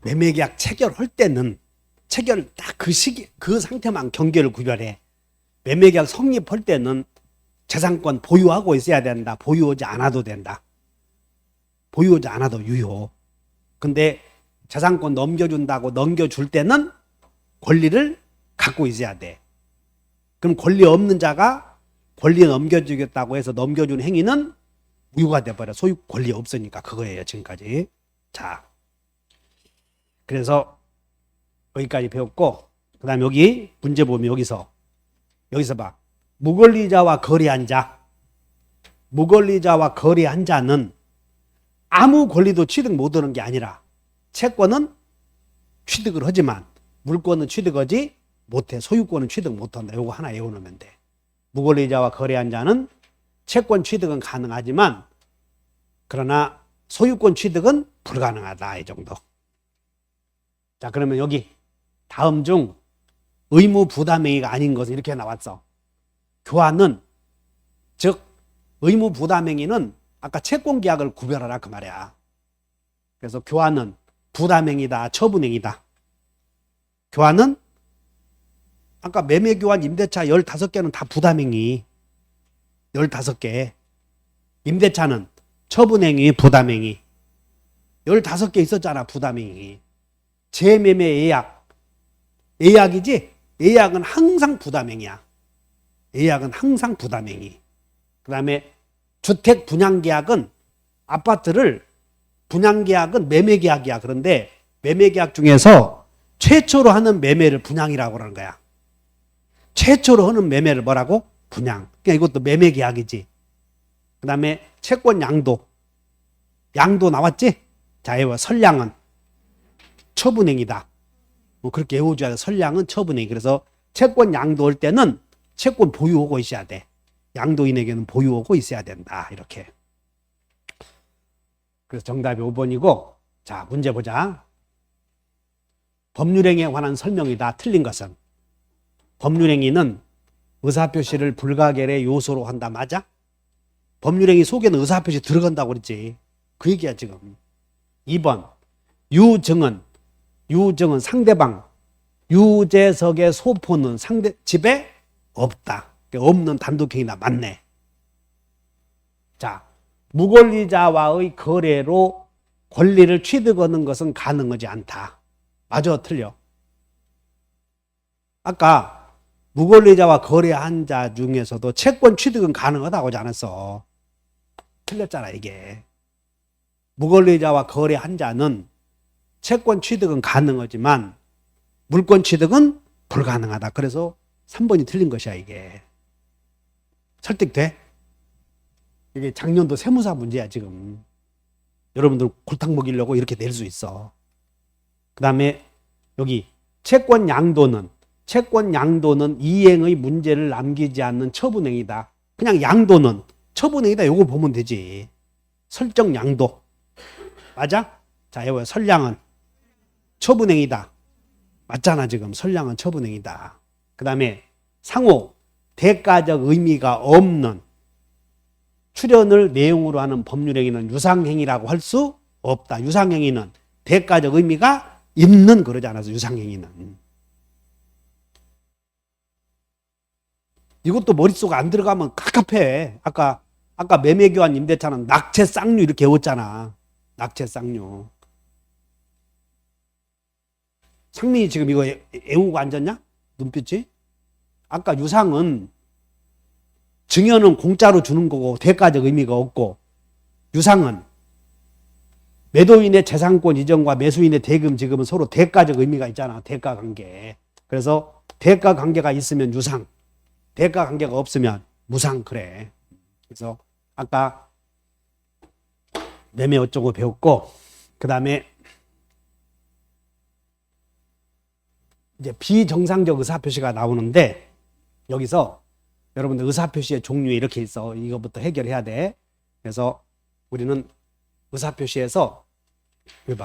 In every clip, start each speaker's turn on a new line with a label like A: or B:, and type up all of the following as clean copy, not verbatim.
A: 매매계약 체결할 때는 체결 딱 그 시기 그 상태만 경계를 구별해. 매매계약 성립할 때는 재산권 보유하고 있어야 된다. 보유하지 않아도 된다. 보유하지 않아도 유효. 근데 재산권 넘겨준다고 넘겨줄 때는 권리를 갖고 있어야 돼. 그럼 권리 없는 자가 권리 넘겨주겠다고 해서 넘겨준 행위는 무효가 돼버려. 소유 권리 없으니까 그거예요 지금까지. 자, 그래서 여기까지 배웠고, 그 다음에 여기 문제 보면 여기서 봐. 무권리자와 거래한 자, 무권리자와 거래한 자는 아무 권리도 취득 못하는 게 아니라 채권은 취득을 하지만 물권은 취득하지 못해. 소유권은 취득 못한다. 요거 하나 외워놓으면 돼. 무권리자와 거래한 자는 채권 취득은 가능하지만 그러나 소유권 취득은 불가능하다. 이 정도. 자, 그러면 여기 다음 중 의무 부담행위가 아닌 것은 이렇게 나왔어. 교환은, 즉 의무 부담행위는 아까 채권계약을 구별하라 그 말이야. 그래서 교환은 부담행위다, 처분행위다. 교환은 아까 매매교환 임대차 15개는 다 부담행위. 15개. 임대차는 처분행위, 부담행위. 15개 있었잖아, 부담행위. 재매매 예약. 예약이지? 예약은 항상 부담행위야. 예약은 항상 부담행위. 그 다음에 주택 분양계약은 아파트를 분양계약은 매매계약이야. 그런데 매매계약 중에서 최초로 하는 매매를 분양이라고 그러는 거야. 최초로 하는 매매를 뭐라고? 분양. 그러니까 이것도 매매계약이지. 그 다음에 채권 양도. 양도 나왔지? 자, 이거 선량은 처분행위다. 뭐 그렇게 외워줘야 돼. 선량은 처분행위. 그래서 채권 양도할 때는 채권 보유하고 있어야 돼. 양도인에게는 보유하고 있어야 된다. 이렇게. 그래서 정답이 5번이고, 자, 문제 보자. 법률행위에 관한 설명이다. 틀린 것은. 법률행위는 의사표시를 불가결의 요소로 한다. 맞아? 법률행위 속에는 의사표시 들어간다고 그랬지. 그 얘기야 지금. 2번 유증은 상대방, 유재석의 소포는 상대 집에 없다. 없는 단독행위다. 맞네. 자, 무권리자와의 거래로 권리를 취득하는 것은 가능하지 않다. 맞아, 틀려? 아까 무권리자와 거래한 자 중에서도 채권 취득은 가능하다고 하지 않았어. 틀렸잖아 이게. 무권리자와 거래한 자는 채권 취득은 가능하지만 물권 취득은 불가능하다. 그래서 3번이 틀린 것이야 이게. 설득돼? 이게 작년도 세무사 문제야 지금. 여러분들 골탕 먹이려고 이렇게 낼 수 있어. 그 다음에 여기 채권 양도는 이행의 문제를 남기지 않는 처분행위다. 그냥 양도는 처분행위다. 요거 보면 되지. 설정 양도. 맞아? 자, 이거 선량은 처분행위다. 맞잖아 지금. 선량은 처분행위다. 그 다음에 상호 대가적 의미가 없는 출연을 내용으로 하는 법률행위는 유상행위라고 할 수 없다. 유상행위는 대가적 의미가 있는 그러지 않아서 유상행위는. 이것도 머릿속에 안 들어가면 갑갑해. 아까 매매교환 임대차는 낙체 쌍류 이렇게 외웠잖아. 낙체 쌍류. 상민이 지금 이거 외우고 앉았냐? 눈빛이? 아까 유상은 증여는 공짜로 주는 거고 대가적 의미가 없고, 유상은 매도인의 재산권 이전과 매수인의 대금 지급은 서로 대가적 의미가 있잖아. 대가 관계. 그래서 대가 관계가 있으면 유상, 대가 관계가 없으면 무상. 그래. 그래서 아까 매매 어쩌고 배웠고, 그 다음에 이제 비정상적 의사표시가 나오는데, 여기서 여러분들 의사표시의 종류에 이렇게 있어. 이거부터 해결해야 돼. 그래서 우리는 의사표시에서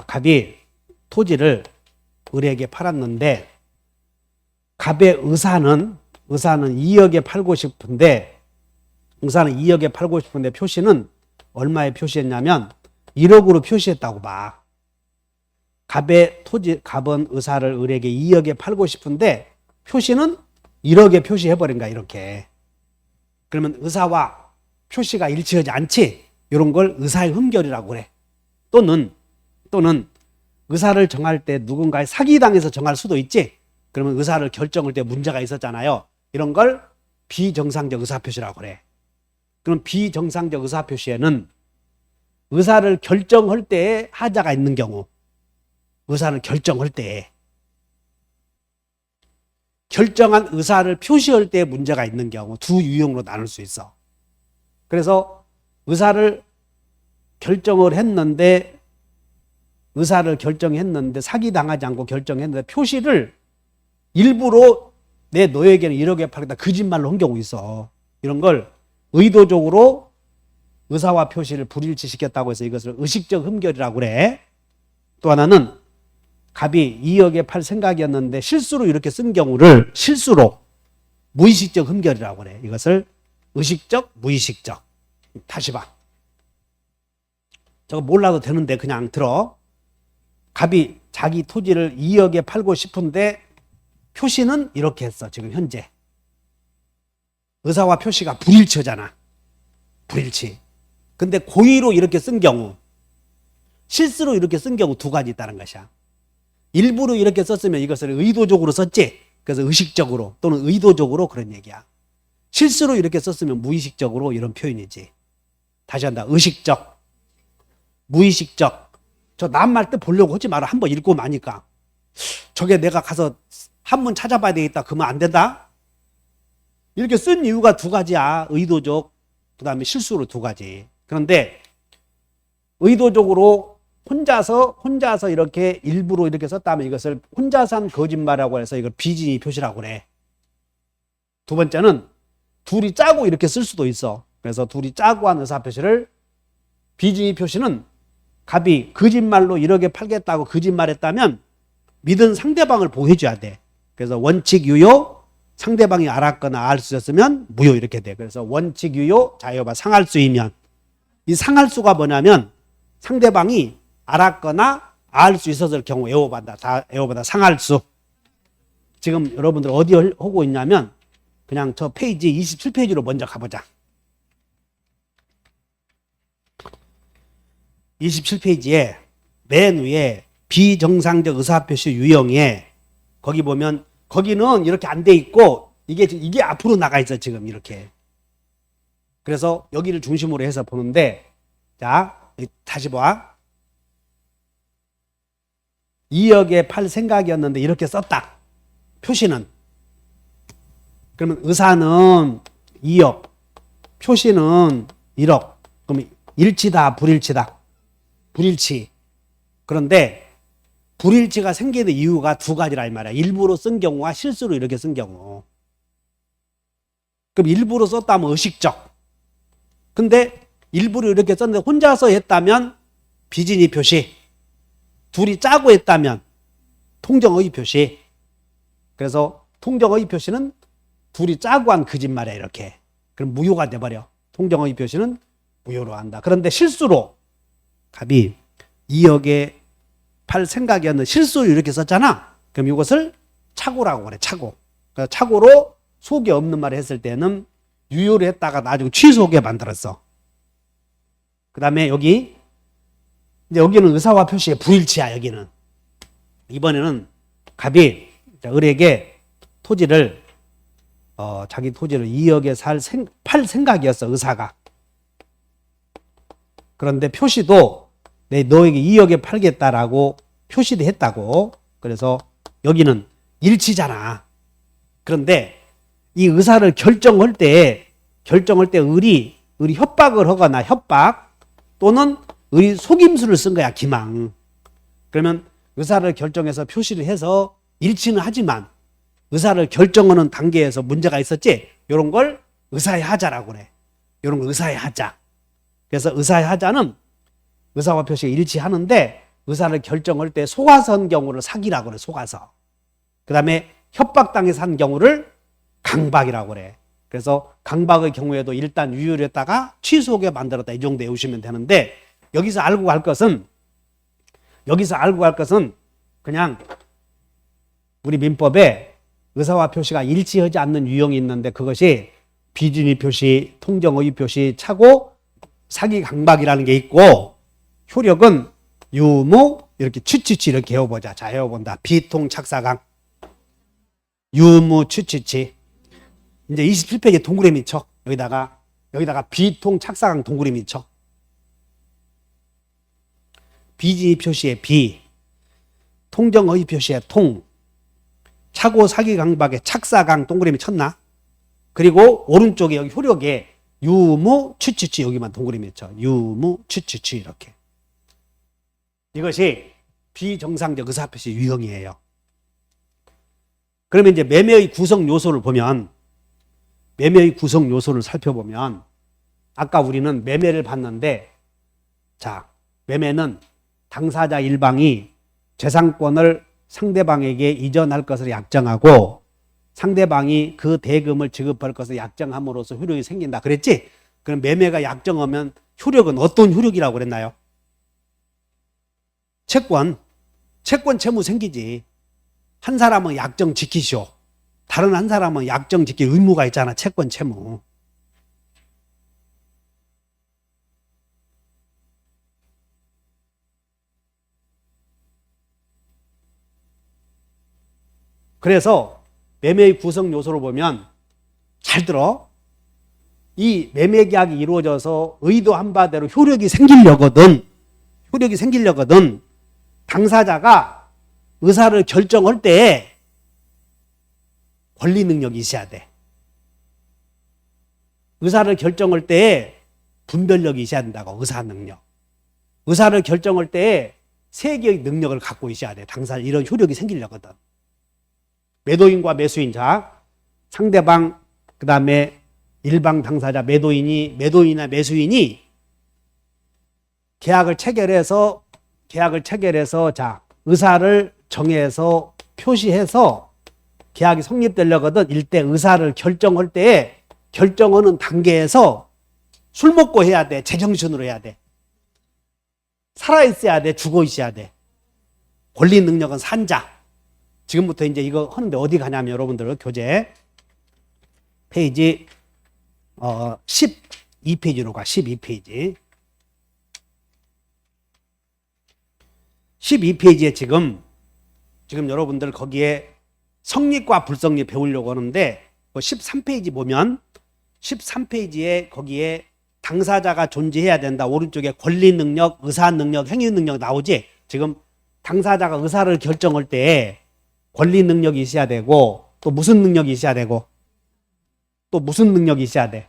A: 갑이 토지를 을에게 팔았는데, 갑의 의사는 2억에 팔고 싶은데, 표시는 얼마에 표시했냐면 1억으로 표시했다고 봐. 갑은 의사를 을에게 2억에 팔고 싶은데 표시는 1억에 표시해버린 거야, 이렇게. 그러면 의사와 표시가 일치하지 않지? 이런 걸 의사의 흠결이라고 그래. 또는 의사를 정할 때 누군가의 사기당해서 정할 수도 있지? 그러면 의사를 결정할 때 문제가 있었잖아요. 이런 걸 비정상적 의사표시라고 그래. 그럼 비정상적 의사표시에는 의사를 결정할 때에 하자가 있는 경우, 의사를 결정할 때에 결정한 의사를 표시할 때에 문제가 있는 경우 두 유형으로 나눌 수 있어. 그래서 의사를 결정했는데 사기당하지 않고 결정했는데 표시를 일부러 내 너에게는 1억에 팔겠다 거짓말로 한 경우 있어. 이런 걸 의도적으로 의사와 표시를 불일치시켰다고 해서 이것을 의식적 흠결이라고 그래. 또 하나는 갑이 2억에 팔 생각이었는데 실수로 이렇게 쓴 경우를 무의식적 흠결이라고 그래. 이것을 의식적, 무의식적. 다시 봐. 저거 몰라도 되는데 그냥 들어. 갑이 자기 토지를 2억에 팔고 싶은데 표시는 이렇게 했어. 지금 현재 의사와 표시가 불일치잖아. 불일치. 근데 고의로 이렇게 쓴 경우, 실수로 이렇게 쓴 경우 두 가지 있다는 것이야. 일부러 이렇게 썼으면 이것을 의도적으로 썼지. 그래서 의식적으로 또는 의도적으로 그런 얘기야. 실수로 이렇게 썼으면 무의식적으로 이런 표현이지. 다시 한다. 의식적, 무의식적. 저 낱말 뜻 보려고 하지 마라. 한번 읽고 마니까. 저게 내가 가서 한번 찾아봐야 되겠다. 그러면 안 된다. 이렇게 쓴 이유가 두 가지야. 의도적, 그 다음에 실수로 두 가지. 그런데 의도적으로 혼자서 이렇게 일부러 이렇게 썼다면 이것을 혼자서 한 거짓말이라고 해서 이걸 비진의 표시라고 그래. 두 번째는 둘이 짜고 이렇게 쓸 수도 있어. 그래서 둘이 짜고 한 의사표시를 비진의 표시는 갑이 거짓말로 1억에 팔겠다고 거짓말했다면 믿은 상대방을 보호해줘야 돼. 그래서 원칙 유효, 상대방이 알았거나 알 수 있었으면 무효 이렇게 돼. 그래서 원칙 유효, 자여봐 상할수이면, 이 상할수가 뭐냐면 상대방이 알았거나 알 수 있었을 경우 애호받아 상할수. 지금 여러분들 어디 하고 있냐면 그냥 저 페이지 27페이지로 먼저 가보자. 27페이지에 맨 위에 비정상적 의사표시 유형에 거기 보면 거기는 이렇게 안 돼 있고 이게 앞으로 나가 있어 지금 이렇게. 그래서 여기를 중심으로 해서 보는데, 자 다시 봐. 2억에 팔 생각이었는데 이렇게 썼다. 표시는. 그러면 의사는 2억, 표시는 1억. 그럼 일치다, 불일치다? 불일치. 그런데 불일치가 생기는 이유가 두 가지라 이 말이야. 일부러 쓴 경우와 실수로 이렇게 쓴 경우. 그럼 일부러 썼다면 의식적. 근데 일부러 이렇게 썼는데 혼자서 했다면 비진의 표시. 둘이 짜고 했다면 통정의 표시. 그래서 통정의 표시는 둘이 짜고 한 거짓말이야 이렇게. 그럼 무효가 돼버려. 통정의 표시는 무효로 한다. 그런데 실수로 갑이 2억에 팔 생각이었는데 실수로 이렇게 썼잖아. 그럼 이것을 착오라고 그래. 착오. 그래서 착오로 속이 없는 말을 했을 때는 유효를 했다가 나중에 취소하게 만들었어. 그 다음에 여기는 의사와 표시의 불일치야. 여기는 이번에는 갑이 을에게 토지를 자기 토지를 2억에 팔 생각이었어. 의사가. 그런데 표시도 너에게 2억에 팔겠다라고 표시도 했다고. 그래서 여기는 일치잖아. 그런데 이 의사를 결정할 때 을이 협박을 하거나 협박 또는 을이 속임수를 쓴 거야. 기망. 그러면 의사를 결정해서 표시를 해서 일치는 하지만 의사를 결정하는 단계에서 문제가 있었지. 이런 걸 의사의 하자라고 그래. 이런 걸 의사의 하자. 그래서 의사의 하자는 의사와 표시가 일치하는데 의사를 결정할 때 속아서 한 경우를 사기라고 그래. 속아서. 그 다음에 협박당해서 한 경우를 강박이라고 그래. 그래서 강박의 경우에도 일단 유효를 했다가 취소하게 만들었다. 이 정도 외우시면 되는데 여기서 알고 갈 것은 그냥 우리 민법에 의사와 표시가 일치하지 않는 유형이 있는데 그것이 비준위 표시, 통정의 표시, 착오, 사기 강박이라는 게 있고 효력은 유무 이렇게 추치치 이렇게 해보자. 자, 해봅니다. 비통 착사강 유무 추치치. 이제 27페이지에 동그라미 쳐. 여기다가 비통 착사강 동그라미 쳐. 비진위 표시에 비, 통정의 표시에 통, 착오 사기 강박에 착사강 동그라미 쳤나? 그리고 오른쪽에 여기 효력에 유무 추추추 여기만 동그라미 쳐. 유무 추추추 이렇게. 이것이 비정상적 의사표시 유형이에요. 그러면 이제 매매의 구성 요소를 보면 매매의 구성 요소를 살펴보면 아까 우리는 매매를 봤는데 자, 매매는 당사자 일방이 재산권을 상대방에게 이전할 것을 약정하고 상대방이 그 대금을 지급할 것을 약정함으로써 효력이 생긴다 그랬지? 그럼 매매가 약정하면 효력은 어떤 효력이라고 그랬나요? 채권 채무 생기지. 한 사람은 약정 지키시오. 다른 한 사람은 약정 지킬 의무가 있잖아. 채권 채무. 그래서 매매의 구성 요소를 보면 잘 들어. 이 매매 계약이 이루어져서 의도한 바대로 효력이 생기려거든 당사자가 의사를 결정할 때 권리 능력이 있어야 돼. 의사를 결정할 때 분별력이 있어야 된다고. 의사 능력. 의사를 결정할 때 세 개의 능력을 갖고 있어야 돼. 당사자 이런 효력이 생기려거든. 매도인과 매수인. 자, 상대방 그 다음에 일방 당사자 매도인이나 매수인이 계약을 체결해서 자 의사를 정해서 표시해서 계약이 성립되려거든. 일대 의사를 결정할 때 결정하는 단계에서 술 먹고 해야 돼. 제정신으로 해야 돼. 살아있어야 돼. 죽어있어야 돼. 권리 능력은 산자. 지금부터 이제 이거 하는데 어디 가냐면 여러분들 교재 페이지 12페이지로 가. 12페이지 12페이지에 지금 여러분들 거기에 성립과 불성립 배우려고 하는데 13페이지 보면 13페이지에 거기에 당사자가 존재해야 된다. 오른쪽에 권리 능력, 의사 능력, 행위 능력 나오지. 지금 당사자가 의사를 결정할 때 권리 능력이 있어야 되고 또 무슨 능력이 있어야 되고 또 무슨 능력이 있어야 돼.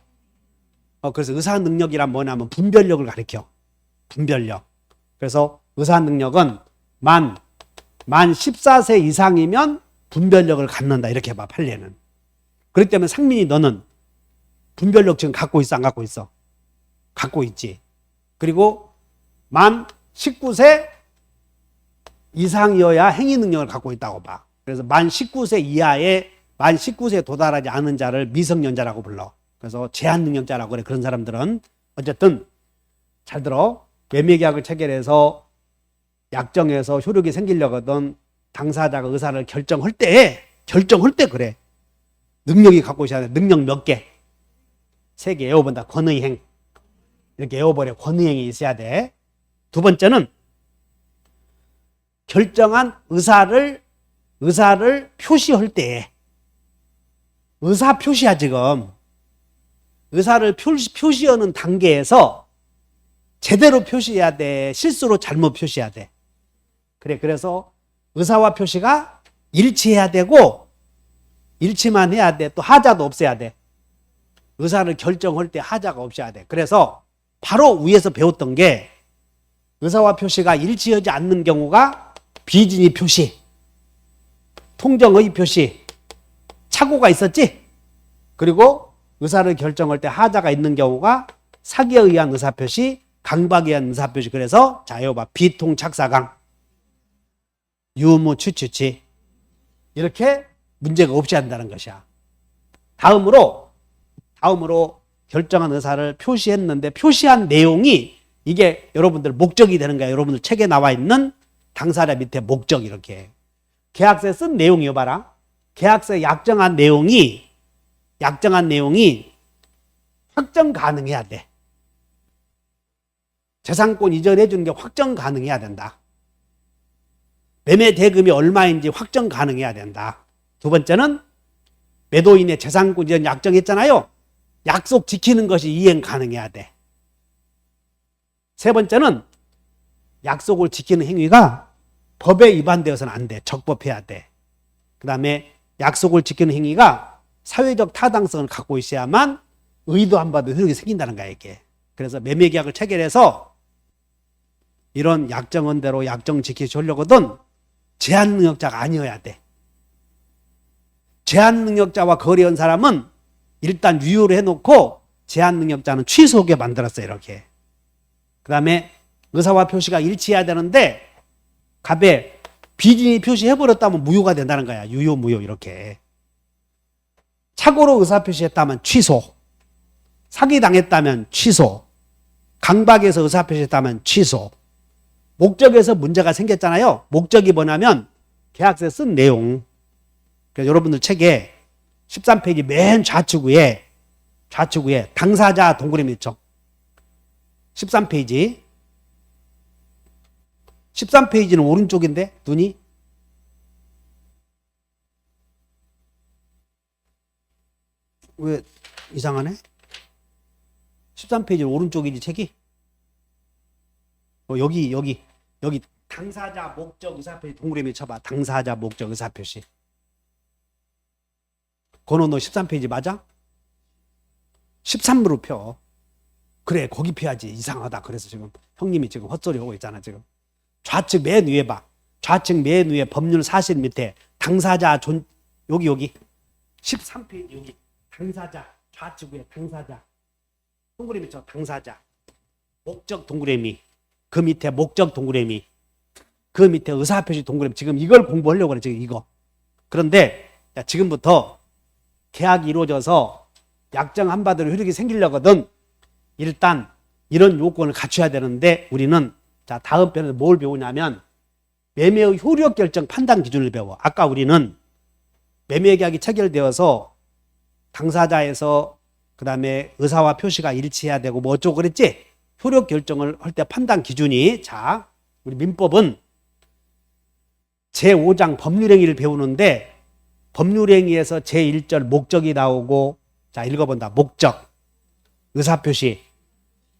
A: 그래서 의사 능력이란 뭐냐면 분별력을 가리켜. 분별력. 그래서 의사 능력은 만 14세 이상이면 분별력을 갖는다. 이렇게 봐. 판례는. 그렇기 때문에 상민이 너는 분별력 지금 갖고 있어 안 갖고 있어? 갖고 있지. 그리고 만 19세 이상이어야 행위 능력을 갖고 있다고 봐. 그래서 만 19세 이하의 만 19세에 도달하지 않은 자를 미성년자라고 불러. 그래서 제한 능력자라고 그래. 그런 사람들은 어쨌든 잘 들어. 매매계약을 체결해서 약정해서 효력이 생기려거든 당사자가 의사를 결정할 때 그래. 능력이 갖고 있어야 돼. 능력 몇 개? 3개 외워본다. 권의행. 이렇게 외워버려. 권의행이 있어야 돼. 두 번째는 결정한 의사를 표시할 때 의사 표시야 지금. 의사를 표시하는 단계에서 제대로 표시해야 돼. 실수로 잘못 표시해야 돼. 그래서 의사와 표시가 일치해야 되고 일치만 해야 돼. 또 하자도 없애야 돼. 의사를 결정할 때 하자가 없어야 돼. 그래서 바로 위에서 배웠던 게 의사와 표시가 일치하지 않는 경우가 비진위 표시, 통정의 표시, 착오가 있었지? 그리고 의사를 결정할 때 하자가 있는 경우가 사기에 의한 의사표시, 강박에 의한 의사표시. 그래서 자 이거 봐. 비통착사강, 유무추추치 이렇게 문제가 없이 한다는 것이야. 다음으로 결정한 의사를 표시했는데 표시한 내용이 이게 여러분들 목적이 되는 거야. 여러분들 책에 나와 있는 당사자 밑에 목적 이렇게. 계약서에 쓴 내용이요 봐라. 계약서에 약정한 내용이 확정 가능해야 돼. 재산권 이전해 주는 게 확정 가능해야 된다. 매매 대금이 얼마인지 확정 가능해야 된다. 두 번째는 매도인의 재산권 이전 약정했잖아요. 약속 지키는 것이 이행 가능해야 돼. 세 번째는 약속을 지키는 행위가 법에 위반되어서는 안 돼. 적법해야 돼. 그 다음에 약속을 지키는 행위가 사회적 타당성을 갖고 있어야만 의도 안 봐도 효력이 생긴다는 거야 이게. 그래서 매매계약을 체결해서 이런 약정한 대로 약정 지키시려거든 제한 능력자가 아니어야 돼. 제한 능력자와 거래한 사람은 일단 유효를 해놓고 제한 능력자는 취소하게 만들었어요 이렇게. 그 다음에 의사와 표시가 일치해야 되는데 갑에 비준이 표시해버렸다면 무효가 된다는 거야. 유효 무효 이렇게. 착오로 의사 표시했다면 취소, 사기당했다면 취소, 강박해서 의사 표시했다면 취소. 목적에서 문제가 생겼잖아요. 목적이 뭐냐면 계약서에 쓴 내용. 그러니까 여러분들 책에 13페이지 맨 좌측 위에 당사자 동그라미 쪽 13페이지는 오른쪽인데 눈이 왜 이상하네? 13페이지는 오른쪽이지 책이? 여기 당사자 목적 의사표시 동그라미 쳐봐. 당사자 목적 의사표시. 건호 너 13페이지 맞아? 13으로 펴. 그래 거기 펴야지. 이상하다. 그래서 지금 형님이 지금 헛소리 하고 있잖아 지금. 좌측 맨 위에 봐. 좌측 맨 위에 법률 사실 밑에 당사자 여기 13페이지 여기 당사자 좌측 위에 당사자 동그라미 쳐. 당사자 목적 동그라미 그 밑에 목적 동그라미 그 밑에 의사표시 동그라미. 지금 이걸 공부하려고 그래 지금 이거. 그런데 지금부터 계약이 이루어져서 약정한 바대로 효력이 생기려거든 일단 이런 요건을 갖춰야 되는데 우리는 자 다음 편에서 뭘 배우냐면 매매의 효력 결정 판단 기준을 배워. 아까 우리는 매매 계약이 체결되어서 당사자에서 그 다음에 의사와 표시가 일치해야 되고 뭐 어쩌고 그랬지? 효력 결정을 할 때 판단 기준이 자 우리 민법은 제5장 법률행위를 배우는데 법률행위에서 제1절 목적이 나오고 자 읽어본다. 목적, 의사표시,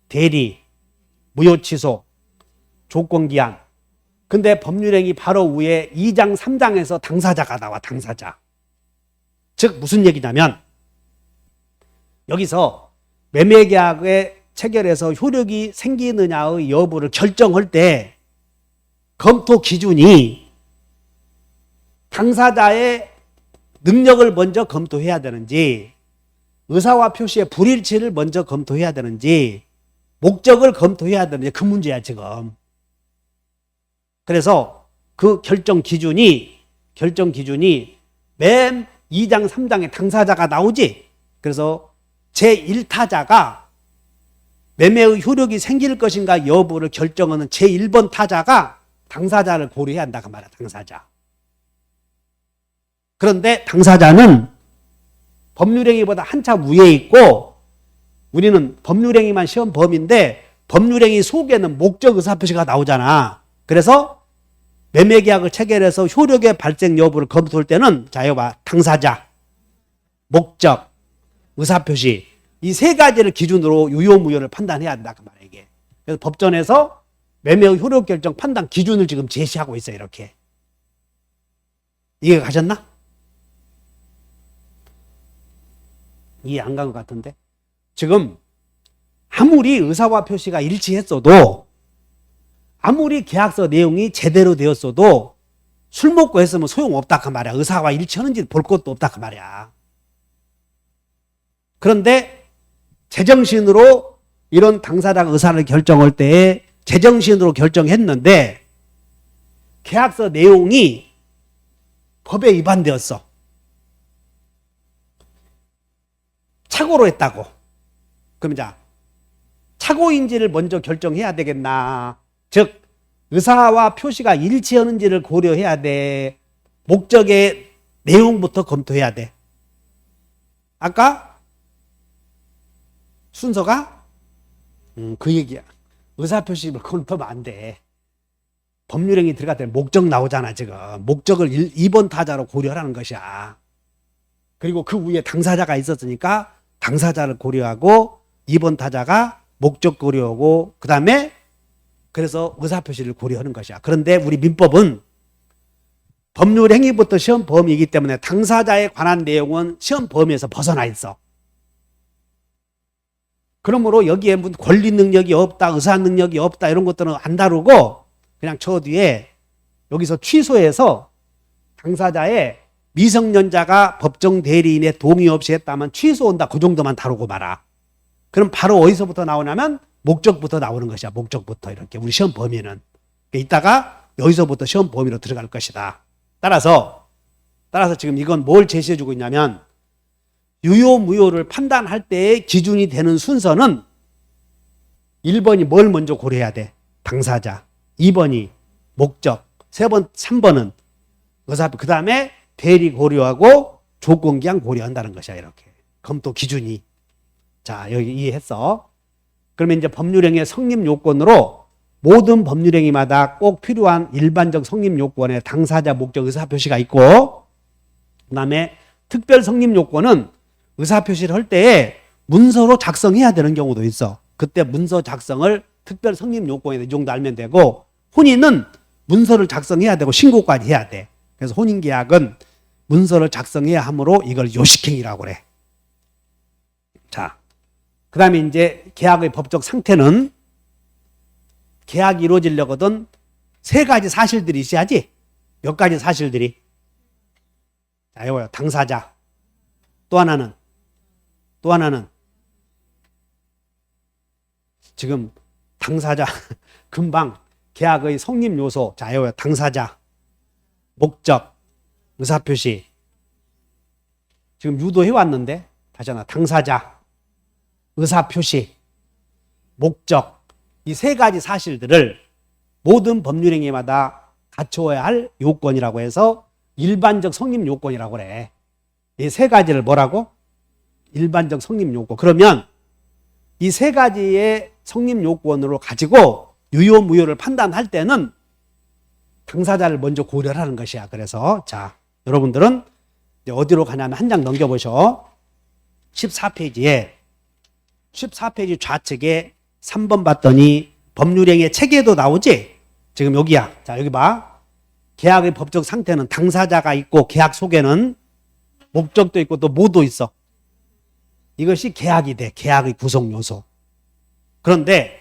A: 대리, 무효취소, 조건기한. 근데 법률행위 바로 위에 2장 3장에서 당사자가 나와. 당사자. 즉 무슨 얘기냐면 여기서 매매계약의 체결해서 효력이 생기느냐의 여부를 결정할 때 검토 기준이 당사자의 능력을 먼저 검토해야 되는지 의사와 표시의 불일치를 먼저 검토해야 되는지 목적을 검토해야 되는지 그 문제야 지금. 그래서 그 결정 기준이 맨 2장 3장에 당사자가 나오지. 그래서 제1타자가 매매의 효력이 생길 것인가 여부를 결정하는 제1번 타자가 당사자를 고려해야 한다 그 말이야. 당사자. 그런데 당사자는 법률행위보다 한참 위에 있고 우리는 법률행위만 시험 범위인데 법률행위 속에는 목적 의사표시가 나오잖아. 그래서 매매계약을 체결해서 효력의 발생 여부를 검토할 때는 자 이거 봐. 당사자, 목적, 의사표시 이 세 가지를 기준으로 유효무효를 판단해야 한다 그 말이야 이게. 그래서 법전에서 매매의 효력 결정 판단 기준을 지금 제시하고 있어요 이렇게. 이해 가셨나? 이해 안 간 것 같은데 지금 아무리 의사와 표시가 일치했어도 아무리 계약서 내용이 제대로 되었어도 술 먹고 했으면 소용없다 그 말이야. 의사와 일치하는지 볼 것도 없다 그 말이야. 그런데 제정신으로 이런 당사자가 의사를 결정할 때 제정신으로 결정했는데 계약서 내용이 법에 위반되었어. 착오로 했다고. 그럼 자 착오인지를 먼저 결정해야 되겠나. 즉 의사와 표시가 일치하는지를 고려해야 돼. 목적의 내용부터 검토해야 돼. 아까 순서가 그 얘기야. 의사표시를 검토하면 안 돼. 법률행위 들어갈 때 목적 나오잖아. 지금 목적을 2번 타자로 고려하라는 것이야. 그리고 그 위에 당사자가 있었으니까 당사자를 고려하고 2번 타자가 목적 고려하고 그 다음에 그래서 의사표시를 고려하는 것이야. 그런데 우리 민법은 법률행위부터 시험 범위이기 때문에 당사자에 관한 내용은 시험 범위에서 벗어나 있어. 그러므로 여기에 무슨 권리 능력이 없다, 의사 능력이 없다 이런 것들은 안 다루고 그냥 저 뒤에 여기서 취소해서 당사자의 미성년자가 법정 대리인의 동의 없이 했다면 취소한다. 그 정도만 다루고 말아. 그럼 바로 어디서부터 나오냐면 목적부터 나오는 것이야. 목적부터 이렇게 우리 시험 범위는. 이따가 여기서부터 시험 범위로 들어갈 것이다. 따라서 지금 이건 뭘 제시해 주고 있냐면 유효 무효를 판단할 때의 기준이 되는 순서는 1번이 뭘 먼저 고려해야 돼? 당사자. 2번이 목적. 3번은 의사. 그 다음에 대리 고려하고 조건기한 고려한다는 것이야. 이렇게 검토 기준이. 자, 여기 이해했어? 그러면 이제 법률행위의 성립 요건으로 모든 법률행위마다 꼭 필요한 일반적 성립 요건에 당사자, 목적, 의사표시가 있고 그 다음에 특별 성립 요건은 의사표시를 할 때에 문서로 작성해야 되는 경우도 있어. 그때 문서 작성을 특별 성립 요건에 이 정도 알면 되고 혼인은 문서를 작성해야 되고 신고까지 해야 돼. 그래서 혼인계약은 문서를 작성해야 하므로 이걸 요식행위라고 그래. 자, 그 다음에 이제 계약의 법적 상태는 계약이 이루어지려거든 세 가지 사실들이 있어야지. 몇 가지 사실들이. 자, 이거요. 당사자. 또 하나는 지금 당사자 금방 계약의 성립 요소. 자, 이거요. 당사자, 목적, 의사표시. 지금 유도해 왔는데 다시 하나 당사자, 의사표시, 목적. 이 세 가지 사실들을 모든 법률행위마다 갖추어야 할 요건이라고 해서 일반적 성립 요건이라고 그래. 이 세 가지를 뭐라고? 일반적 성립 요건. 그러면 이 세 가지의 성립 요건으로 가지고 유효 무효를 판단할 때는 당사자를 먼저 고려하는 것이야. 그래서 자, 여러분들은 이제 어디로 가냐면 한 장 넘겨보셔. 14페이지 좌측에 3번 봤더니 법률행위의 체계도 나오지? 지금 여기야. 자, 여기 봐. 계약의 법적 상태는 당사자가 있고 계약 속에는 목적도 있고 또 뭐도 있어. 이것이 계약이 돼. 계약의 구성 요소. 그런데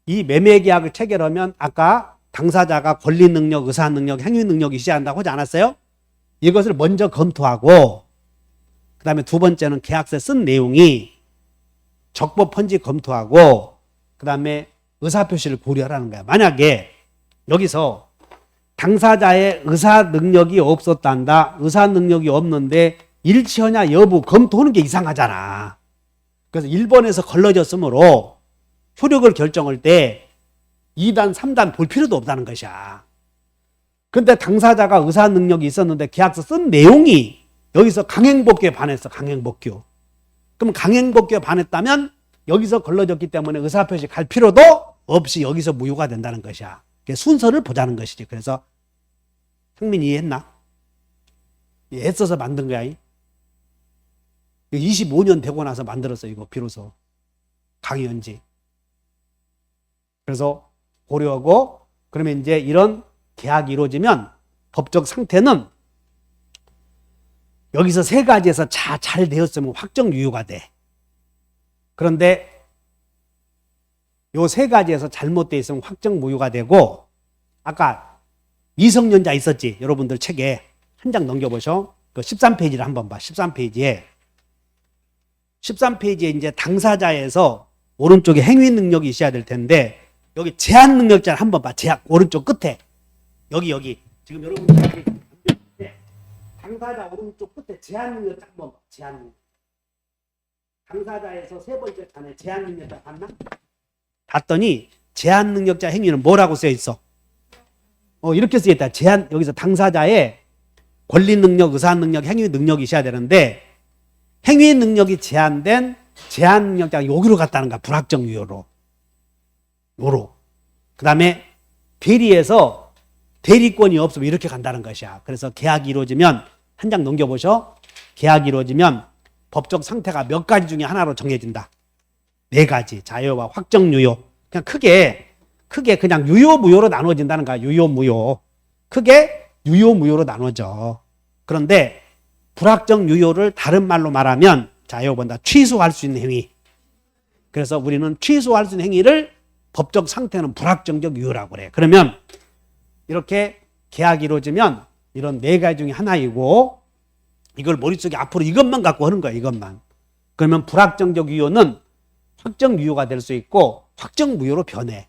A: 이 매매계약을 체결하면 아까 당사자가 권리 능력, 의사 능력, 행위 능력이 있어야 한다고 하지 않았어요? 이것을 먼저 검토하고 그 다음에 두 번째는 계약서에 쓴 내용이 적법 편지 검토하고 그 다음에 의사표시를 고려하라는 거야. 만약에 여기서 당사자의 의사 능력이 없었단다. 의사 능력이 없는데 일치하냐 여부 검토하는 게 이상하잖아. 그래서 1번에서 걸러졌으므로 효력을 결정할 때 2단, 3단 볼 필요도 없다는 것이야. 근데 당사자가 의사 능력이 있었는데 계약서 쓴 내용이 여기서 강행법규에 반했어. 강행법규. 그럼 강행법규에 반했다면 여기서 걸러졌기 때문에 의사표시 갈 필요도 없이 여기서 무효가 된다는 것이야. 순서를 보자는 것이지. 그래서 형민이 이해했나? 애써서 만든 거야. 25년 되고 나서 만들었어. 이거 비로소 강의연지. 그래서 고려하고 그러면 이제 이런 계약이 이루어지면 법적 상태는 여기서 세 가지에서 잘 되었으면 확정 유효가 돼. 그런데 요 세 가지에서 잘못되어 있으면 확정 무효가 되고 아까 미성년자 있었지? 여러분들 책에 한 장 넘겨보셔. 그 13페이지를 한번 봐. 13페이지에 이제 당사자에서 오른쪽에 행위 능력이 있어야 될 텐데 여기 제한 능력자를 한번 봐. 제한 오른쪽 끝에 여기 지금 여러분들 당사자 오른쪽 끝에 제한 능력자 한번 봐. 제한 능력. 당사자에서 세 번째 단에 제한 능력자 봤나? 봤더니 제한 능력자 행위는 뭐라고 쓰여 있어? 이렇게 쓰여 있다. 제한, 여기서 당사자의 권리 능력, 의사 능력, 행위 능력이 있어야 되는데 행위 능력이 제한된 제한 능력자가 여기로 갔다는 거야. 불확정 유효로. 요로. 그 다음에 대리에서 대리권이 없으면 이렇게 간다는 것이야. 그래서 계약이 이루어지면 한 장 넘겨보셔. 계약이 이루어지면 법적 상태가 몇 가지 중에 하나로 정해진다. 4가지. 자유와 확정 유효. 그냥 크게 그냥 유효 무효로 나눠진다는 거야. 유효 무효. 크게 유효 무효로 나눠져. 그런데 불확정 유효를 다른 말로 말하면 자유보다 취소할 수 있는 행위. 그래서 우리는 취소할 수 있는 행위를 법적 상태는 불확정적 유효라고 그래. 그러면 이렇게 계약이 이루어지면 이런 4가지 중에 하나이고 이걸 머릿속에 앞으로 이것만 갖고 하는 거야. 이것만. 그러면 불확정적 유효는 확정 유효가 될 수 있고 확정 무효로 변해.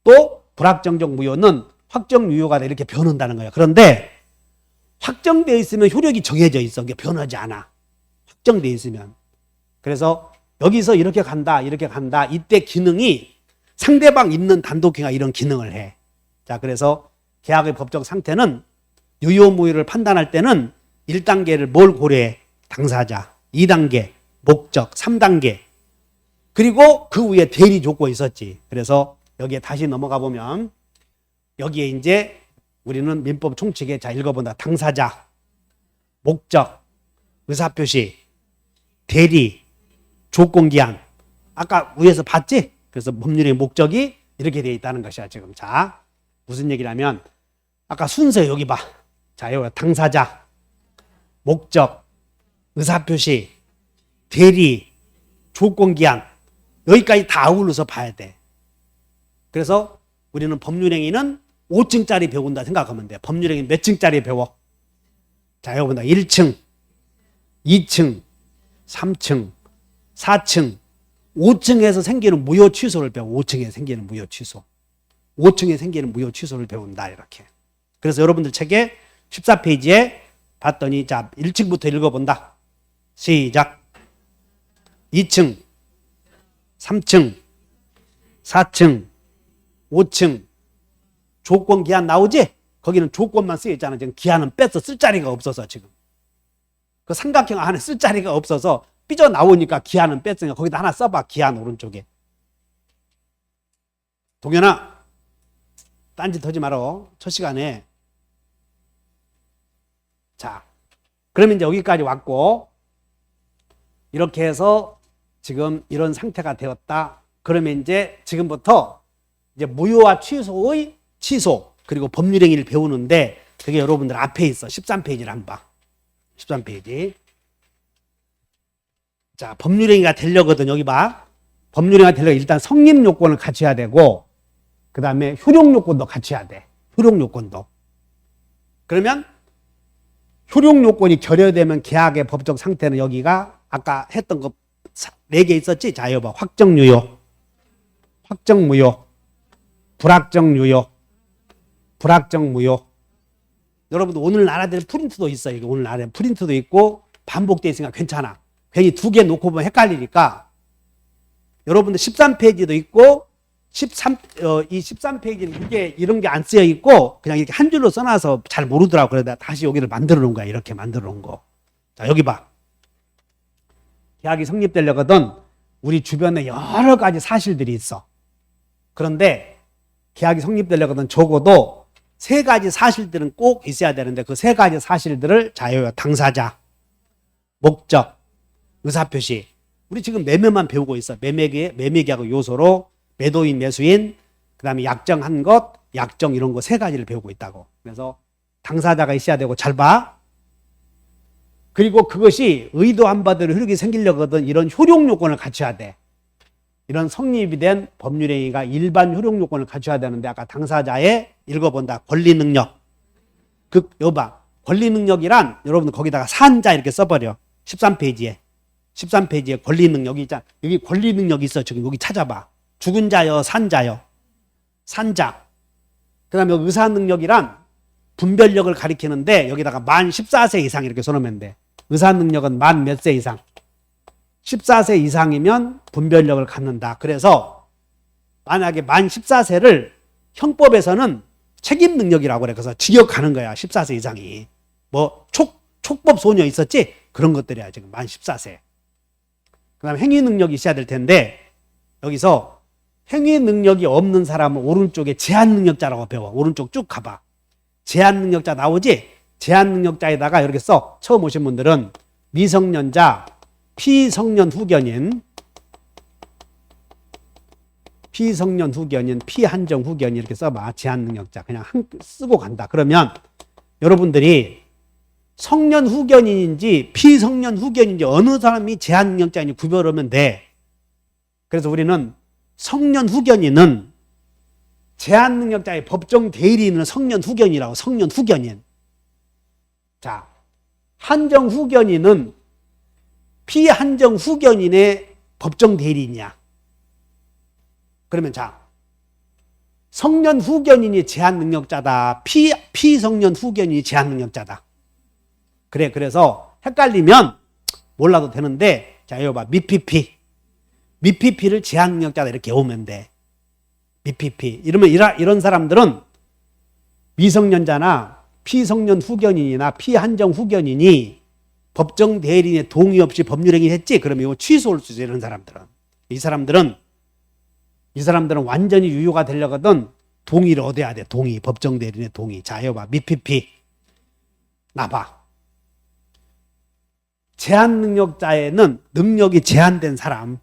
A: 또 불확정적 무효는 확정 유효가 이렇게 변한다는 거야. 그런데 확정되어 있으면 효력이 정해져 있어. 이게 변하지 않아. 확정되어 있으면. 그래서 여기서 이렇게 간다. 이때 기능이 상대방 있는 단독행위가 이런 기능을 해. 자, 그래서 계약의 법적 상태는 유효 무효를 판단할 때는 1단계를 뭘 고려해? 당사자. 2단계 목적. 3단계. 그리고 그 위에 대리 조건이 있었지. 그래서 여기에 다시 넘어가 보면 여기에 이제 우리는 민법 총칙에 자 읽어본다. 당사자, 목적, 의사표시, 대리, 조건기한. 아까 위에서 봤지? 그래서 법률의 목적이 이렇게 되어 있다는 것이야 지금. 자, 무슨 얘기냐면 아까 순서 여기 봐. 자, 여기 당사자, 목적, 의사표시, 대리, 조건기한. 여기까지 다 아울러서 봐야 돼. 그래서 우리는 법률행위는 5층짜리 배운다 생각하면 돼. 법률행위 몇 층짜리 배워? 자, 여기 본다. 1층, 2층, 3층, 4층, 5층에서 생기는 무효 취소를 배워. 5층에 생기는 무효 취소. 5층에 생기는 무효 취소를 배운다. 이렇게. 그래서 여러분들 책에 14페이지에 봤더니 자, 1층부터 읽어본다. 시작. 2층, 3층, 4층, 5층, 조건 기한 나오지? 거기는 조건만 쓰여 있잖아. 지금 기한은 뺐어. 쓸 자리가 없어서 지금. 그 삼각형 안에 쓸 자리가 없어서 삐져나오니까 기한은 뺐으니까 거기다 하나 써봐. 기한 오른쪽에. 동현아, 딴짓 하지 말어. 첫 시간에. 자, 그러면 이제 여기까지 왔고 이렇게 해서 지금 이런 상태가 되었다. 그러면 이제 지금부터 이제 무효와 취소의 취소 그리고 법률행위를 배우는데 그게 여러분들 앞에 있어. 13페이지를 한번 봐. 13페이지. 자, 법률행위가 되려거든. 여기 봐. 법률행위가 되려면 일단 성립 요건을 갖춰야 되고 그 다음에 효력 요건도 갖춰야 돼. 효력 요건도. 그러면 효력 요건이 결여되면 계약의 법적 상태는 여기가 아까 했던 거 4개 있었지? 자, 여봐. 확정 유효, 확정 무효, 불확정 유효, 불확정 무효. 여러분들 오늘 알아야 프린트도 있어요. 오늘 알아야 프린트도 있고 반복되어 있으니까 괜찮아. 괜히 2개 놓고 보면 헷갈리니까 여러분들 13페이지도 있고 이 13페이지는 이게 이런 게 안 쓰여 있고 그냥 이렇게 한 줄로 써놔서 잘 모르더라고. 그래서 다시 여기를 만들어 놓은 거야. 이렇게 만들어 놓은 거. 자, 여기 봐. 계약이 성립되려거든 우리 주변에 여러 가지 사실들이 있어. 그런데 계약이 성립되려거든 적어도 3가지 사실들은 꼭 있어야 되는데 그 3가지 사실들을 자유와 당사자, 목적, 의사표시. 우리 지금 매매만 배우고 있어. 매매계약 요소로 매도인, 매수인, 그 다음에 약정한 것, 약정 이런 거 3가지를 배우고 있다고. 그래서 당사자가 있어야 되고 잘 봐. 그리고 그것이 의도한 바대로 효력이 생기려거든 이런 효력 요건을 갖춰야 돼. 이런 성립이 된 법률행위가 일반 효력 요건을 갖춰야 되는데 아까 당사자의 읽어본다. 권리 능력. 여봐. 권리 능력이란 여러분들 거기다가 산자 이렇게 써버려. 13페이지에. 13페이지에 권리 능력이 있잖아. 여기 권리 능력이 있어. 지금 여기 찾아봐. 죽은 자여, 산자여. 산자. 그 다음에 의사 능력이란 분별력을 가리키는데 여기다가 만 14세 이상 이렇게 써놓으면 돼. 의사 능력은 만 몇 세 이상. 14세 이상이면 분별력을 갖는다. 그래서 만약에 만 14세를 형법에서는 책임 능력이라고 그래. 그래서 징역 가는 거야. 14세 이상이. 뭐 촉법 소녀 있었지? 그런 것들이야. 지금 만 14세. 그다음에 행위 능력이 있어야 될 텐데 여기서 행위 능력이 없는 사람은 오른쪽에 제한 능력자라고 배워. 오른쪽 쭉 가봐. 제한 능력자 나오지? 제한 능력자에다가 이렇게 써. 처음 오신 분들은 미성년자, 피성년 후견인, 피한정 후견인 이렇게 써봐. 제한 능력자. 그냥 쓰고 간다. 그러면 여러분들이 성년 후견인인지 피성년 후견인지 어느 사람이 제한 능력자인지 구별하면 돼. 그래서 우리는 성년 후견인은 제한 능력자의 법정 대리인은 성년 후견이라고. 성년 후견인. 자, 한정 후견인은 피한정 후견인의 법정 대리인이야. 그러면 자, 성년 후견인이 제한 능력자다. 피성년 후견인이 제한 능력자다. 그래, 그래서 헷갈리면 몰라도 되는데, 자, 이거 봐. 미피피를 제한 능력자다 이렇게 오면 돼. 미피피. 이러면 이런 사람들은 미성년자나 피성년 후견인이나 피한정 후견인이 법정 대리인의 동의 없이 법률행위 했지? 그러면 이거 취소할 수 있어. 이런 사람들은. 이 사람들은 완전히 유효가 되려거든 동의를 얻어야 돼. 동의. 법정 대리인의 동의. 자, 이거 봐. 미피피. 나봐. 제한 능력자에는 능력이 제한된 사람,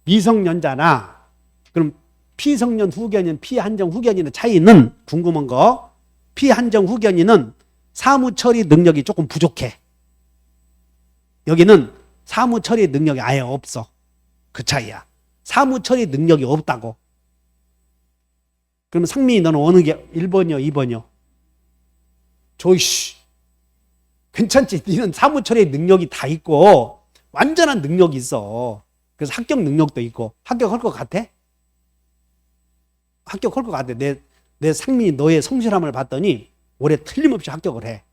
A: 미성년자나 그럼 피성년 후견인, 피한정 후견인의 차이는 궁금한 거. 피한정 후견인은 사무처리 능력이 조금 부족해. 여기는 사무처리 능력이 아예 없어. 그 차이야. 사무처리 능력이 없다고. 그러면 상민이 너는 어느 게 1번이요, 2번이요? 조이씨. 괜찮지? 니는 사무처리 능력이 다 있고 완전한 능력이 있어. 그래서 합격 능력도 있고. 합격할 것 같아? 합격할 것 같아. 내 상민이 너의 성실함을 봤더니 올해 틀림없이 합격을 해.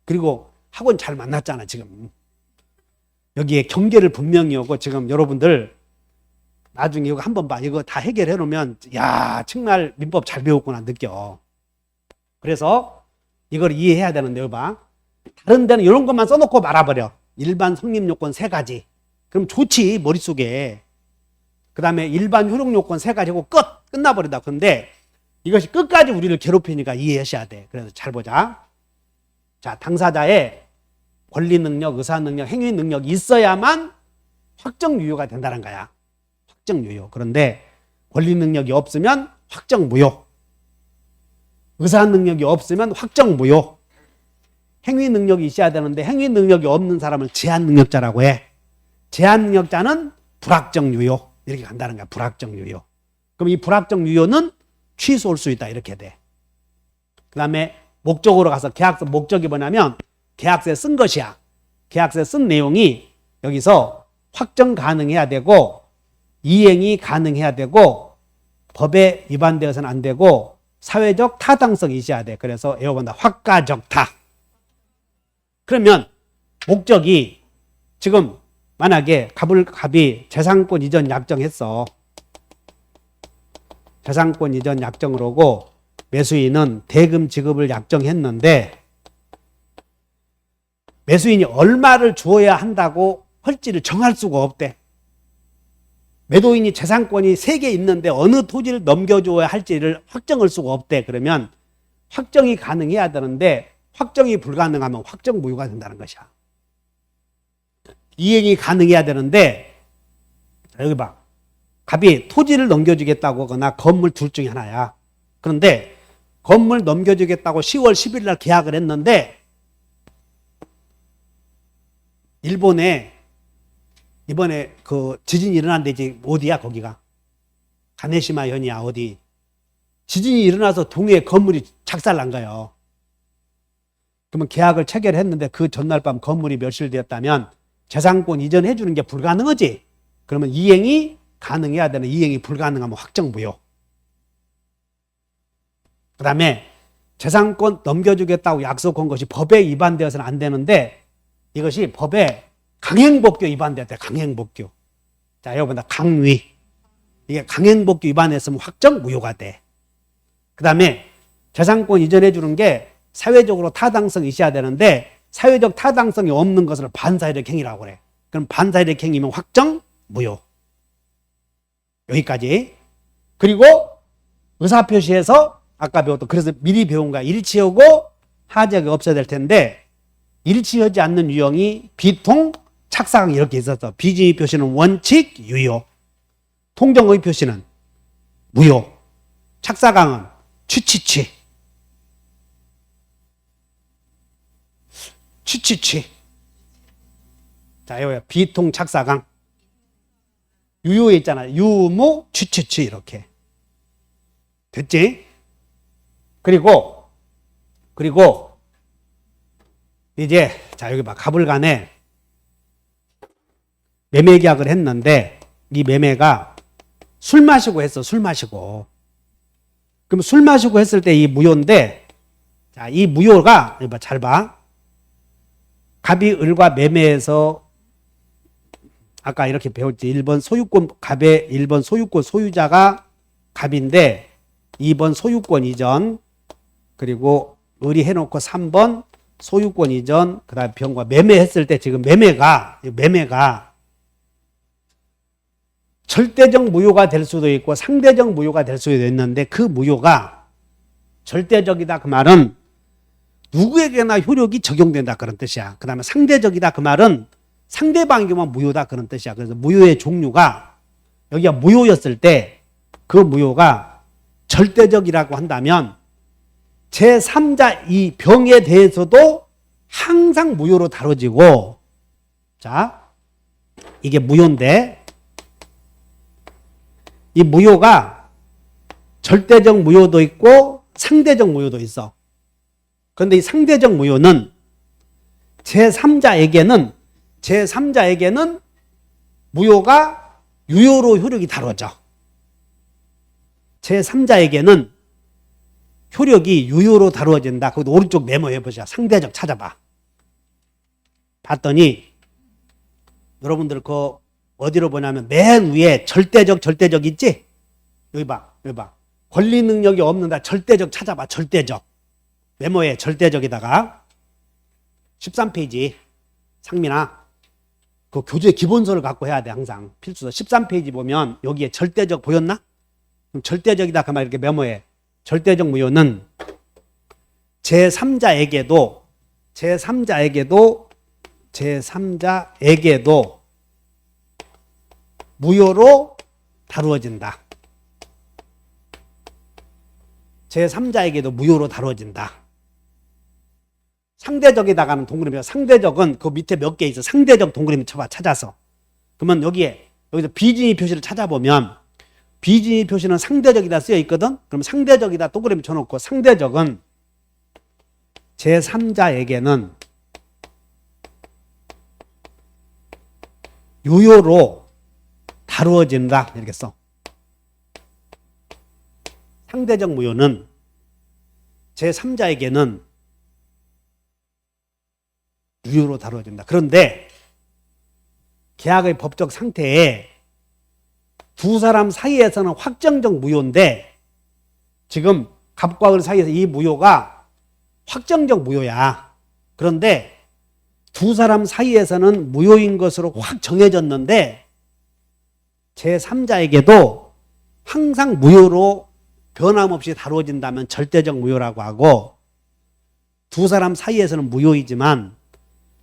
A: 그리고 학원 잘 만났잖아 지금. 여기에 경계를 분명히 오고 지금 여러분들 나중에 이거 한번 봐. 이거 다 해결해 놓으면 야 정말 민법 잘 배웠구나 느껴. 그래서 이걸 이해해야 되는데 이거 봐. 다른 데는 이런 것만 써놓고 말아버려. 일반 성립요건 3가지. 그럼 좋지 머릿속에. 그 다음에 일반 효력요건 3가지고 끝나버리다. 그런데 이것이 끝까지 우리를 괴롭히니까 이해하셔야 돼. 그래서 잘 보자. 자, 당사자의 권리능력, 의사능력, 행위능력이 있어야만 확정유효가 된다는 거야. 확정유효. 그런데 권리능력이 없으면 확정무효. 의사능력이 없으면 확정무효. 행위능력이 있어야 되는데 행위능력이 없는 사람을 제한능력자라고 해. 제한능력자는 불확정유효. 이렇게 간다는 거야. 불확정유효. 그럼 이 불확정유효는 취소할 수 있다. 이렇게 돼. 그 다음에 목적으로 가서 계약서 목적이 뭐냐면 계약서에 쓴 것이야. 계약서에 쓴 내용이 여기서 확정 가능해야 되고 이행이 가능해야 되고 법에 위반되어서는 안 되고 사회적 타당성이 있어야 돼. 그래서 에어본다 확가적 타. 그러면 목적이 지금 만약에 갑이 재산권 이전 약정했어. 재산권 이전 약정을 하고 매수인은 대금 지급을 약정했는데 매수인이 얼마를 주어야 한다고 할지를 정할 수가 없대. 매도인이 재산권이 3개 있는데 어느 토지를 넘겨줘야 할지를 확정할 수가 없대. 그러면 확정이 가능해야 되는데 확정이 불가능하면 확정무효가 된다는 것이야. 이행이 가능해야 되는데 자, 여기 봐. 갑이 토지를 넘겨주겠다고 하거나 건물 둘 중에 하나야. 그런데 건물 넘겨주겠다고 10월 10일 날 계약을 했는데 일본에 이번에 그 지진이 일어난 데지 어디야 거기가? 가네시마 현이야 어디? 지진이 일어나서 동해에 건물이 작살난 거예요. 그러면 계약을 체결했는데 그 전날 밤 건물이 멸실되었다면 재산권 이전해 주는 게 불가능하지? 그러면 이행이 가능해야 되는 이행이 불가능하면 확정무효. 그 다음에 재산권 넘겨주겠다고 약속한 것이 법에 위반되어서는 안 되는데 이것이 법에 강행법규 위반되었대. 강행법규. 자, 여러분 다 강위. 이게 강행복귀 위반했으면 확정 무효가 돼. 그 다음에 재산권 이전해 주는 게 사회적으로 타당성이 있어야 되는데 사회적 타당성이 없는 것을 반사회적 행위라고 그래. 그럼 반사회적 행위면 확정 무효. 여기까지. 그리고 의사표시에서 아까 배웠던, 그래서 미리 배운 거야. 일치하고 하자가 없어야 될 텐데 일치하지 않는 유형이 비통, 착사강 이렇게 있었어. 비진의 표시는 원칙, 유효. 통정의 표시는 무효. 착사강은 취취취. 취취취. 자, 여기 비통, 착사강. 유효에 있잖아. 유무, 취취취 이렇게. 됐지? 그리고 이제 자 여기 봐. 갑을간에 매매 계약을 했는데 이 매매가 술 마시고 했어. 술 마시고. 그럼 술 마시고 했을 때 이 무효인데 자, 이 무효가 여기 봐. 잘 봐. 갑이 을과 매매해서 아까 이렇게 배웠지. 1번 소유권 갑의 1번 소유권 소유자가 갑인데 2번 소유권 이전, 그리고 을이 해놓고 3번 소유권 이전, 그 다음에 병과 매매했을 때 지금 매매가 절대적 무효가 될 수도 있고 상대적 무효가 될 수도 있는데 그 무효가 절대적이다 그 말은 누구에게나 효력이 적용된다 그런 뜻이야. 그 다음에 상대적이다 그 말은 상대방에게만 무효다 그런 뜻이야. 그래서 무효의 종류가 여기가 무효였을 때 그 무효가 절대적이라고 한다면 제3자 이 병에 대해서도 항상 무효로 다뤄지고, 자, 이게 무효인데 이 무효가 절대적 무효도 있고 상대적 무효도 있어. 그런데 이 상대적 무효는 제3자에게는 무효가 유효로 효력이 다뤄져. 제3자에게는 효력이 유효로 다루어진다. 거기도 오른쪽 메모해보자. 상대적 찾아봐. 봤더니 여러분들 그 어디로 보냐면 맨 위에 절대적 있지? 여기 봐. 권리 능력이 없는다. 절대적 찾아봐. 절대적. 메모에 절대적에다가 13페이지 상민아 그 교재 기본서를 갖고 해야 돼. 항상 필수서 13페이지 보면 여기에 절대적 보였나? 그럼 절대적이다 그 말 이렇게 메모해. 절대적 무효는 제3자에게도 무효로 다루어진다. 제3자에게도 무효로 다루어진다. 상대적에다가는 동그라미야. 상대적은 그 밑에 몇 개 있어. 상대적 동그라미 쳐봐. 찾아서. 그러면 여기서 비진의 표시를 찾아보면 비진의 표시는 상대적이다 쓰여 있거든. 그럼 상대적이다 동그라미 쳐놓고 상대적은 제3자에게는 유효로 다루어진다 이렇게 써. 상대적 무효는 제3자에게는 유효로 다루어진다. 그런데 계약의 법적 상태에 두 사람 사이에서는 확정적 무효인데 지금 갑과 을 사이에서 이 무효가 확정적 무효야. 그런데 두 사람 사이에서는 무효인 것으로 확 정해졌는데 제3자에게도 항상 무효로 변함없이 다루어진다면 절대적 무효라고 하고, 두 사람 사이에서는 무효이지만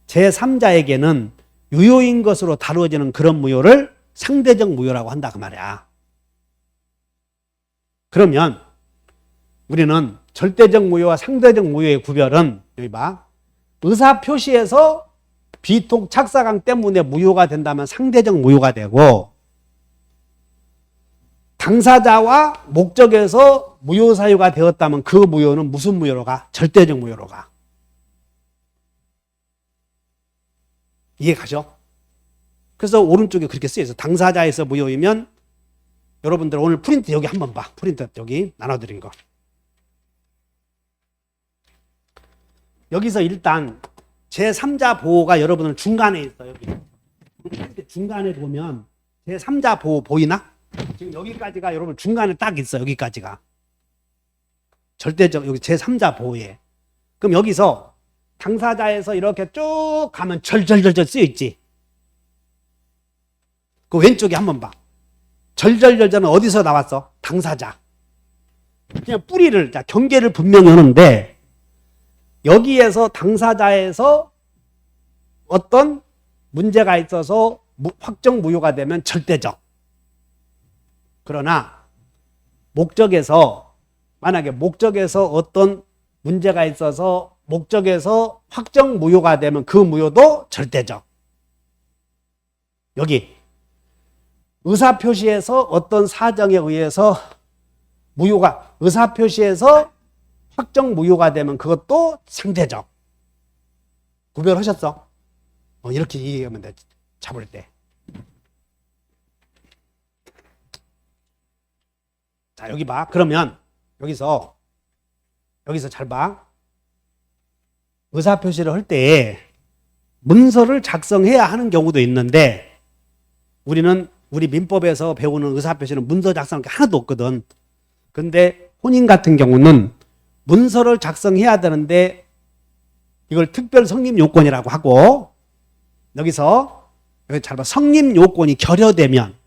A: 제3자에게는 유효인 것으로 다루어지는 그런 무효를 상대적 무효라고 한다 그 말이야. 그러면 우리는 절대적 무효와 상대적 무효의 구별은 여기 봐. 의사표시에서 비통 착사강 때문에 무효가 된다면 상대적 무효가 되고, 당사자와 목적에서 무효 사유가 되었다면 그 무효는 무슨 무효로 가? 절대적 무효로 가. 이해 가죠? 그래서 오른쪽에 그렇게 쓰여있어. 당사자에서 무효이면 여러분들 오늘 프린트 여기 한번 봐. 프린트 여기 나눠드린 거. 여기서 일단 제3자 보호가 여러분은 중간에 있어. 여기 중간에 보면 제3자 보호 보이나? 지금 여기까지가 여러분 중간에 딱 있어. 여기까지가. 절대적 여기 제3자 보호에. 그럼 여기서 당사자에서 이렇게 쭉 가면 절절절절 쓰여 있지. 그 왼쪽에 한번 봐. 절절절절은 어디서 나왔어? 당사자. 그냥 뿌리를, 자, 경계를 분명히 하는데 여기에서 당사자에서 어떤 문제가 있어서 확정 무효가 되면 절대적. 그러나 목적에서 만약에 목적에서 어떤 문제가 있어서 목적에서 확정 무효가 되면 그 무효도 절대적. 여기 의사표시에서 어떤 사정에 의해서 무효가 의사표시에서 확정 무효가 되면 그것도 상대적. 구별하셨어? 이렇게 이해하면 돼. 잡을 때. 자, 여기 봐. 그러면 여기서 잘 봐. 의사표시를 할 때 문서를 작성해야 하는 경우도 있는데 우리 민법에서 배우는 의사표시는 문서 작성할 게 하나도 없거든. 근데 혼인 같은 경우는 문서를 작성해야 되는데 이걸 특별 성립 요건이라고 하고 여기서 여기 잘 봐. 성립 요건이 결여되면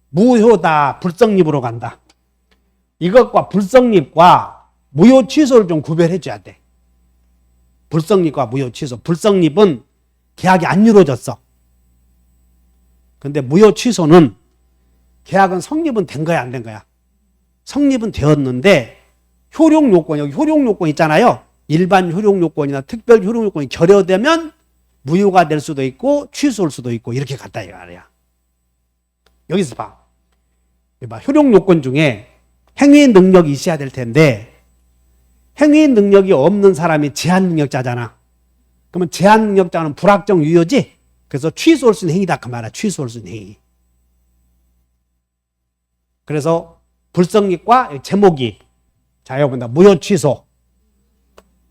A: 무효다, 불성립으로 간다. 이것과 불성립과 무효 취소를 좀 구별해 줘야 돼. 불성립과 무효 취소. 불성립은 계약이 안 이루어졌어. 근데 무효 취소는 계약은 성립은 된 거야, 안 된 거야? 성립은 되었는데 효력 요건, 여기 효력 요건 있잖아요. 일반 효력 요건이나 특별 효력 요건이 결여되면 무효가 될 수도 있고 취소할 수도 있고 이렇게 갔다 이 말이야. 여기서 봐. 효력 요건 중에 행위 능력이 있어야 될 텐데 행위 능력이 없는 사람이 제한 능력자잖아. 그러면 제한 능력자는 불확정 유효지. 그래서 취소할 수 있는 행위다 그 말이야. 취소할 수 있는 행위. 그래서 불성립과 제목이 자 여러분들 무효 취소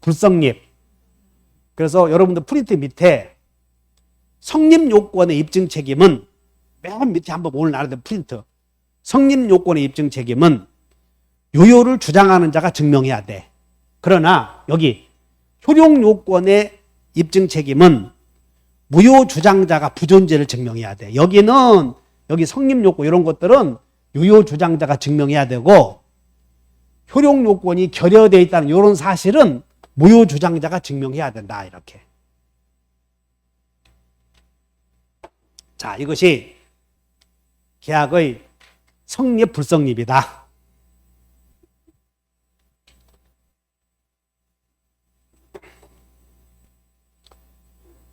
A: 불성립. 그래서 여러분들 프린트 밑에 성립 요건의 입증 책임은 맨 밑에 한번 오늘 나라된 프린트. 성립 요건의 입증 책임은 유효를 주장하는 자가 증명해야 돼. 그러나 여기 효력 요건의 입증 책임은 무효 주장자가 부존재를 증명해야 돼. 여기 성립 요건 이런 것들은 유효 주장자가 증명해야 되고 효력 요건이 결여되어 있다는 이런 사실은 무효 주장자가 증명해야 된다. 이렇게. 자, 이것이 계약의 성립 불성립이다.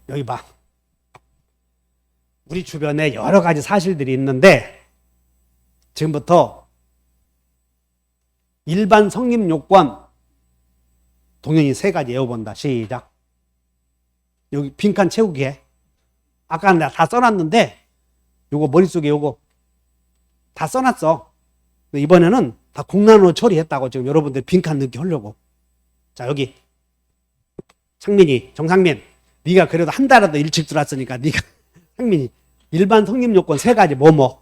A: 여기 봐. 우리 주변에 여러 가지 사실들이 있는데 지금부터 일반 성립 요건 동영이 3가지 외워본다. 시작. 여기 빈칸 채우기 해. 아까 내가 다 써놨는데 요거 머릿속에 요거 다 써놨어. 이번에는 다 공란으로 처리했다고 지금 여러분들 빈칸 넣게 하려고. 자, 여기 창민이, 정상민, 네가 그래도 한 달이라도 일찍 들어왔으니까 네가 창민이 일반 성립 요건 3가지 뭐뭐?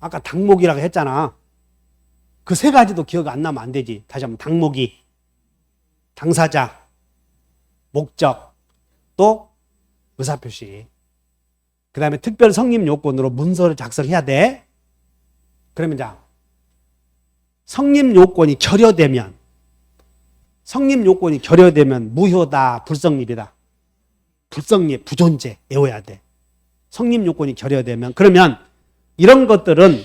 A: 아까 당목이라고 했잖아. 그 3가지도 기억 안 나면 안 되지. 다시 한번 당목이, 당사자, 목적, 또 의사표시. 그 다음에 특별 성립 요건으로 문서를 작성해야 돼. 그러면 자, 성립 요건이 결여되면 무효다, 불성립이다. 불성립, 부존재 외워야 돼. 성립 요건이 결여되면 그러면 이런 것들은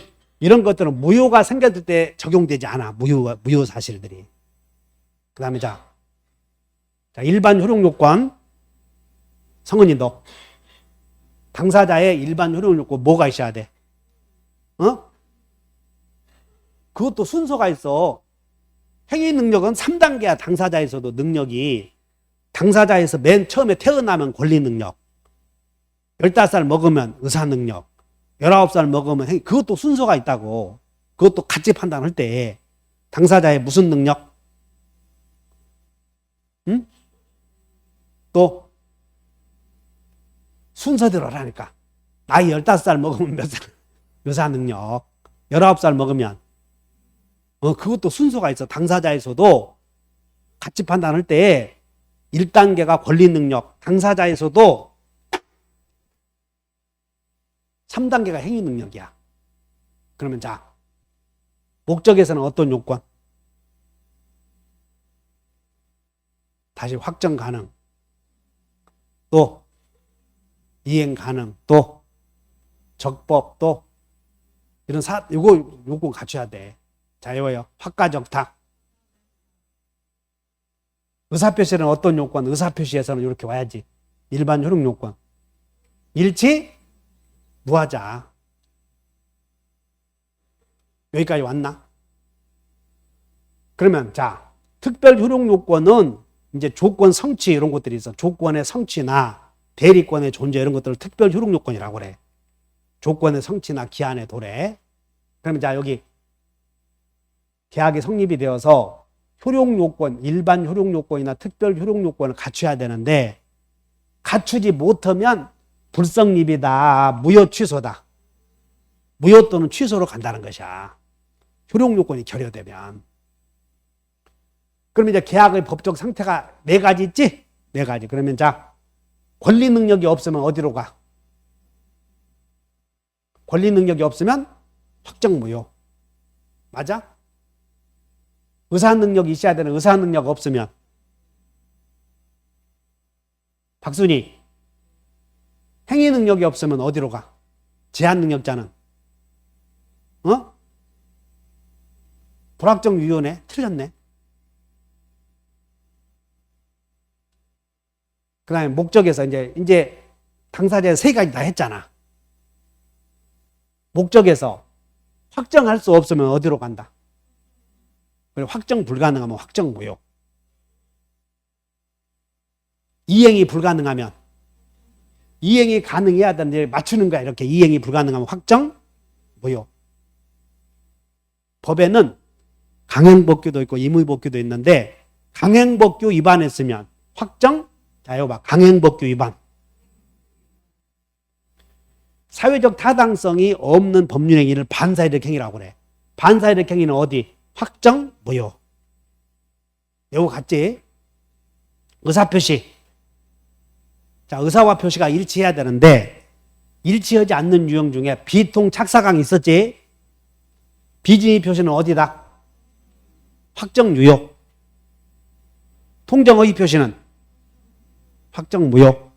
A: 무효가 생겼을 때 적용되지 않아. 무효 사실들이. 그 다음에 자, 일반 효력 요건. 성은이 너. 당사자의 일반 효력 요건 뭐가 있어야 돼? 그것도 순서가 있어. 행위 능력은 3단계야. 당사자에서도 능력이. 당사자에서 맨 처음에 태어나면 권리 능력. 15살 먹으면 의사 능력. 19살 먹으면 그것도 순서가 있다고. 그것도 같이 판단할 때 당사자의 무슨 능력? 응? 또 순서대로 하라니까. 나이 15살 먹으면 몇 살? 유사 능력. 19살 먹으면 그것도 순서가 있어. 당사자에서도 가치 판단할 때 1단계가 권리 능력, 당사자에서도 3단계가 행위 능력이야. 그러면 자, 목적에서는 어떤 요건? 다시 확정 가능, 또 이행 가능, 또 적법, 또 이런 요거 요건 갖춰야 돼. 자, 이거요. 확가적탁. 의사표시는 어떤 요건? 의사표시에서는 이렇게 와야지. 일반 효력 요건. 일치, 무하자. 여기까지 왔나? 그러면 자, 특별 효력 요건은 이제 조건 성취 이런 것들이 있어. 조건의 성취나 대리권의 존재 이런 것들을 특별 효력 요건이라고 그래. 조건의 성취나 기한의 도래. 그러면 자, 여기 계약이 성립이 되어서 효력 요건, 일반 효력 요건이나 특별 효력 요건을 갖춰야 되는데 갖추지 못하면 불성립이다, 무효 취소다. 무효 또는 취소로 간다는 것이야. 효력 요건이 결여되면. 그럼 이제 계약의 법적 상태가 4가지 있지? 4가지. 그러면 자, 권리 능력이 없으면 어디로 가? 권리 능력이 없으면 확정 무효. 맞아? 의사 능력이 있어야 되는 의사 능력 없으면 박순희 행위 능력이 없으면 어디로 가? 제한 능력자는 불확정 유효네. 틀렸네. 그 다음에 목적에서 이제 당사자 3가지 다 했잖아. 목적에서 확정할 수 없으면 어디로 간다? 확정 불가능하면 확정 무효. 이행이 불가능하면 이행이 가능해야 되는데 맞추는 거야. 이렇게 이행이 불가능하면 확정 무효. 법에는 강행법규도 있고 임의법규도 있는데 강행법규 위반했으면 확정. 자, 이거 봐. 강행법규 위반. 사회적 타당성이 없는 법률행위를 반사이득 행위라고 그래. 반사이득 행위는 어디? 확정 무효. 이거 같지? 의사표시. 자, 의사와 표시가 일치해야 되는데 일치하지 않는 유형 중에 비통 착사강이 있었지? 비진의 표시는 어디다? 확정 유효. 통정의의 표시는 확정 무효.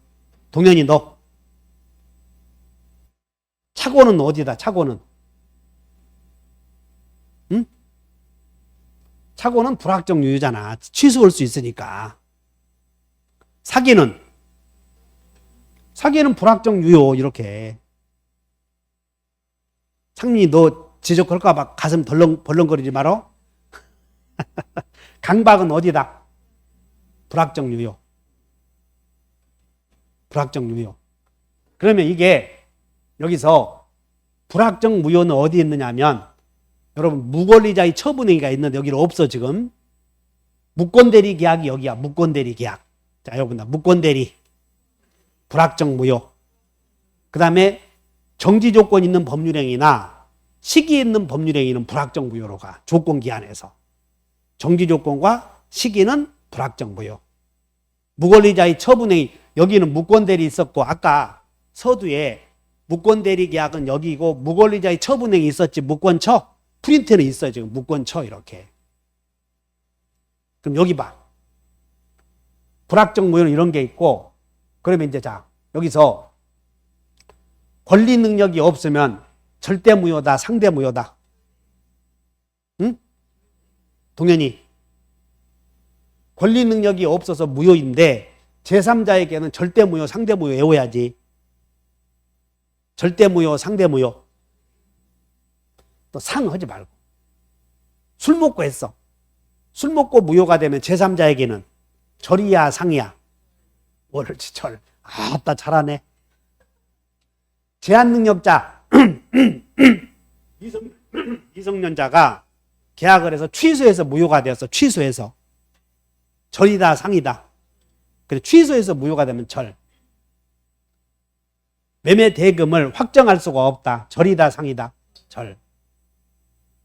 A: 동현이 너. 착오는 어디다? 착오는. 응? 착오는 불확정 유효잖아. 취소할 수 있으니까. 사기는 불확정 유효. 이렇게. 상민이 너 지적할까 봐 가슴 벌렁거리지 말어. 강박은 어디다? 불확정 유효. 불확정 유효. 그러면 이게 여기서 불확정 무효는 어디 있느냐 하면 여러분 무권리자의 처분행위가 있는데 여기는 없어 지금. 무권대리 계약이 여기야. 무권대리 계약. 자, 여러분 무권대리 불확정 무효. 그 다음에 정지조건 있는 법률행위나 시기 있는 법률행위는 불확정 무효로 가. 조건기한에서. 정지조건과 시기는 불확정 무효. 무권리자의 처분행위 여기는 무권대리 있었고 아까 서두에 무권대리 계약은 여기고 무권리자의 처분행위 있었지. 무권처 프린트는 있어요. 지금 무권처 이렇게. 그럼 여기 봐. 불확정 무효는 이런 게 있고 그러면 이제 자 여기서 권리 능력이 없으면 절대 무효다, 상대 무효다. 응? 동현이 권리 능력이 없어서 무효인데 제3자에게는 절대 무효, 상대 무효 외워야지. 절대 무효, 상대 무효. 또 상 하지 말고. 술 먹고 했어. 술 먹고 무효가 되면 제3자에게는 절이야, 상이야. 옳지, 절. 아따 잘하네. 제한 능력자 미성년자가 계약을 해서 취소해서 무효가 되었어. 취소해서. 절이다 상이다. 그래 취소해서 무효가 되면 절. 매매 대금을 확정할 수가 없다. 절이다 상이다. 절.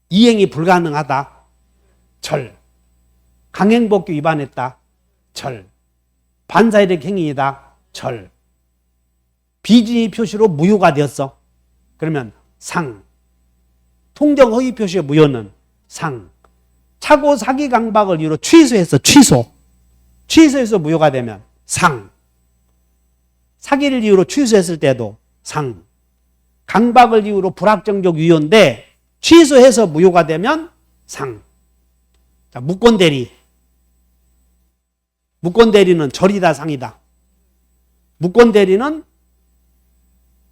A: 이행이 불가능하다. 절. 강행법규 위반했다. 절. 반사이득 행위이다. 절. 비진의 표시로 무효가 되었어. 그러면 상. 통정 허위 표시의 무효는 상. 착오 사기 강박을 이유로 취소해서 취소. 취소해서 무효가 되면 상. 사기를 이유로 취소했을 때도 상. 강박을 이유로 불확정적 유효인데 취소해서 무효가 되면 상. 자, 무권대리. 무권대리는 절이다 상이다. 무권대리는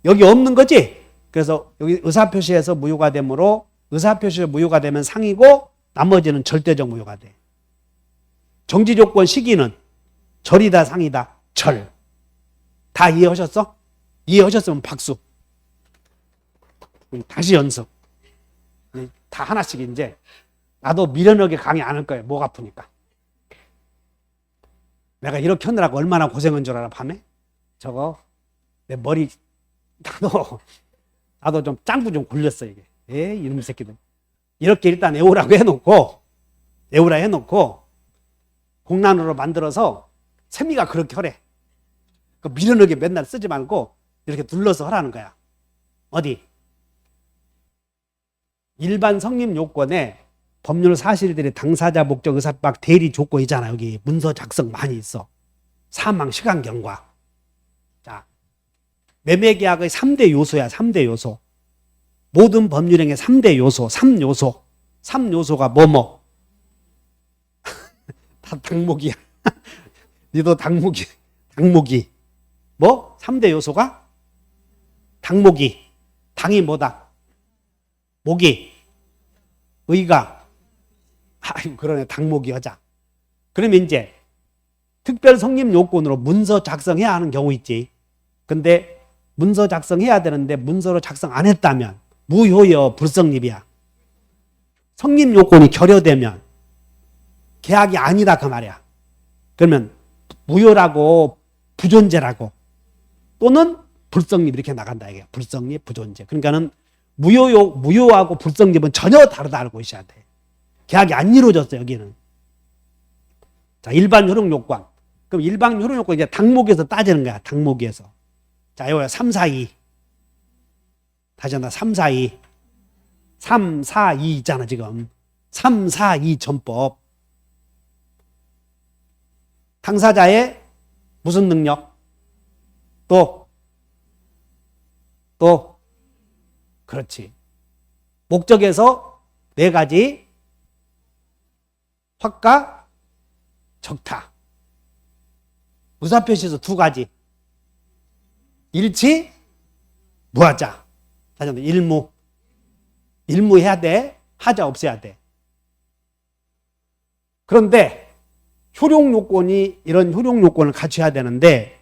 A: 여기 없는 거지. 그래서 여기 의사표시에서 무효가 되므로 의사표시에 무효가 되면 상이고 나머지는 절대적 무효가 돼. 정지조건 시기는 절이다 상이다. 절. 다 이해하셨어? 이해하셨으면 박수. 다시 연습. 다 하나씩 이제. 나도 미련하게 강의 안 할 거예요. 목 아프니까. 내가 이렇게 하느라고 얼마나 고생한 줄 알아, 밤에? 저거, 내 머리, 나도 좀 짱구 좀 굴렸어, 이게. 이놈의 새끼들. 이렇게 일단 애우라고 해놓고, 공란으로 만들어서 세미가 그렇게 하래. 그 미련하게 맨날 쓰지 말고, 이렇게 눌러서 하라는 거야. 어디? 일반 성립 요건에 법률 사실들이 당사자 목적 의사박 대리 조건 있잖아. 여기 문서 작성 많이 있어. 사망 시간 경과. 자, 매매계약의 3대 요소야. 3대 요소. 모든 법률행의 3대 요소. 3요소. 3요소가 뭐뭐. 다 닭목이야. 니도 닭목이. 닭목이. 뭐? 3대 요소가? 닭목이. 당이 뭐다? 목이. 의가. 아이고, 그러네. 닭목이 하자. 그러면 이제 특별 성립 요건으로 문서 작성해야 하는 경우 있지. 근데 문서 작성해야 되는데 문서로 작성 안 했다면 무효여 불성립이야. 성립 요건이 결여되면 계약이 아니다 그 말이야. 그러면 무효라고 부존재라고 또는 불성립 이렇게 나간다 이게. 불성립 부존재. 그러니까는 무효하고 불성립은 전혀 다르다 알고 있어야 돼. 계약이 안 이루어졌어 여기는. 자, 일반 효력 요건. 그럼 일반 효력 요건 이제 닭목에서 따지는 거야. 닭목에서. 자, 여기가 3, 4, 2. 다시 한다. 3, 4, 2. 3, 4, 2 있잖아 지금. 3, 4, 2 전법. 당사자의 무슨 능력? 또 그렇지. 목적에서 4가지 확가, 적타. 의사표시에서 2가지. 일치, 무하자. 다시 한번 일무. 일무해야 돼. 하자 없애야 돼. 그런데 효력 요건이 이런 효력 요건을 갖춰야 되는데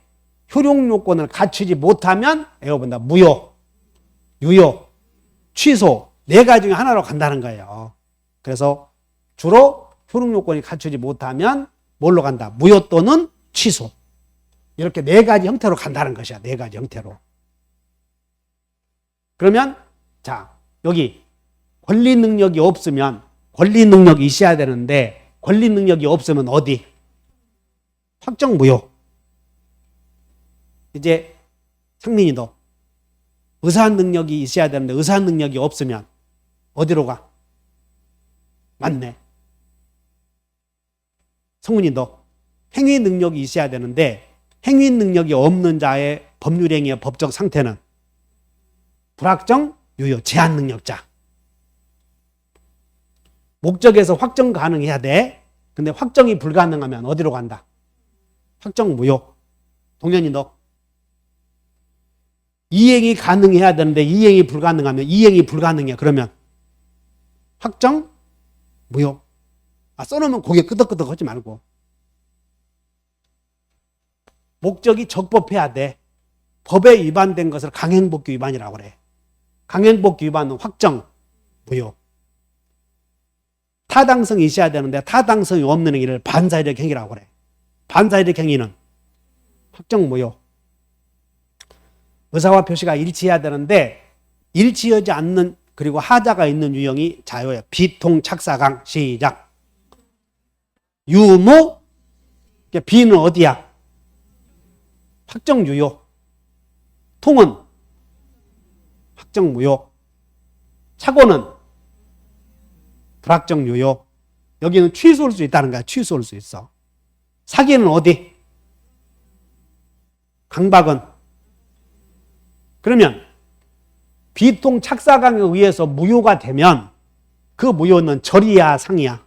A: 효력 요건을 갖추지 못하면 에어본다. 무효, 유효, 취소 4가지 중에 하나로 간다는 거예요. 그래서 주로 효력 요건이 갖추지 못하면 뭘로 간다? 무효 또는 취소. 이렇게 4가지 형태로 간다는 것이야. 4가지 형태로. 그러면 자, 여기 권리 능력이 없으면 권리 능력이 있어야 되는데 권리 능력이 없으면 어디? 확정 무효. 이제 상민이 너 의사 능력이 있어야 되는데 의사 능력이 없으면 어디로 가? 맞네. 성훈이 너 행위 능력이 있어야 되는데 행위 능력이 없는 자의 법률행위의 법적 상태는 불확정 유효 제한 능력자. 목적에서 확정 가능해야 돼. 근데 확정이 불가능하면 어디로 간다? 확정 무효. 동현이 너 이행이 가능해야 되는데 이행이 불가능하면 이행이 불가능해. 그러면 확정 무효. 써놓으면 고개 끄덕끄덕 하지 말고. 목적이 적법해야 돼. 법에 위반된 것을 강행법규 위반이라고 그래. 강행법규 위반은 확정 무효. 타당성이 있어야 되는데 타당성이 없는 행위를 반사이력 행위라고 그래. 반사이력 행위는 확정 무효. 의사와 표시가 일치해야 되는데 일치하지 않는 그리고 하자가 있는 유형이 자요예요. 비통착사강. 시작. 유무. 비는 어디야? 확정 유효. 통은 확정 무효. 착오는 불확정 유효. 여기는 취소할 수 있다는 거야. 취소할 수 있어. 사기는 어디? 강박은. 그러면 비통착사강에 의해서 무효가 되면 그 무효는 절이야 상이야?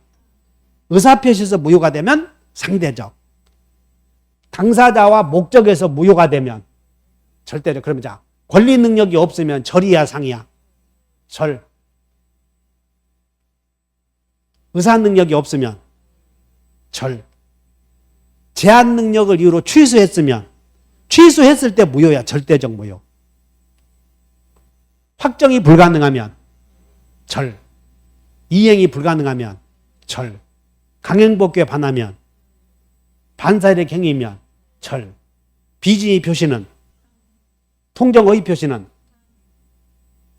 A: 의사표시에서 무효가 되면 상대적. 당사자와 목적에서 무효가 되면 절대적. 그러면 자, 권리 능력이 없으면 절이야 상이야? 절. 의사 능력이 없으면 절. 제한 능력을 이유로 취소했으면 취소했을 때 무효야. 절대적 무효. 확정이 불가능하면 절. 이행이 불가능하면 절. 강행복귀에 반하면 반사이력 행위면 절. 비진의 표시는 통정의 표시는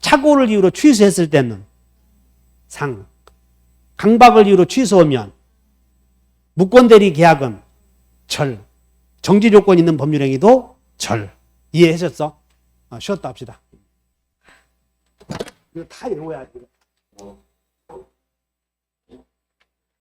A: 착오를 이유로 취소했을 때는 상. 강박을 이유로 취소하면 무권대리 계약은 절. 정지 조건 있는 법률행위도 절. 이해하셨어? 쉬었다 합시다. 이거 다 외워야 돼.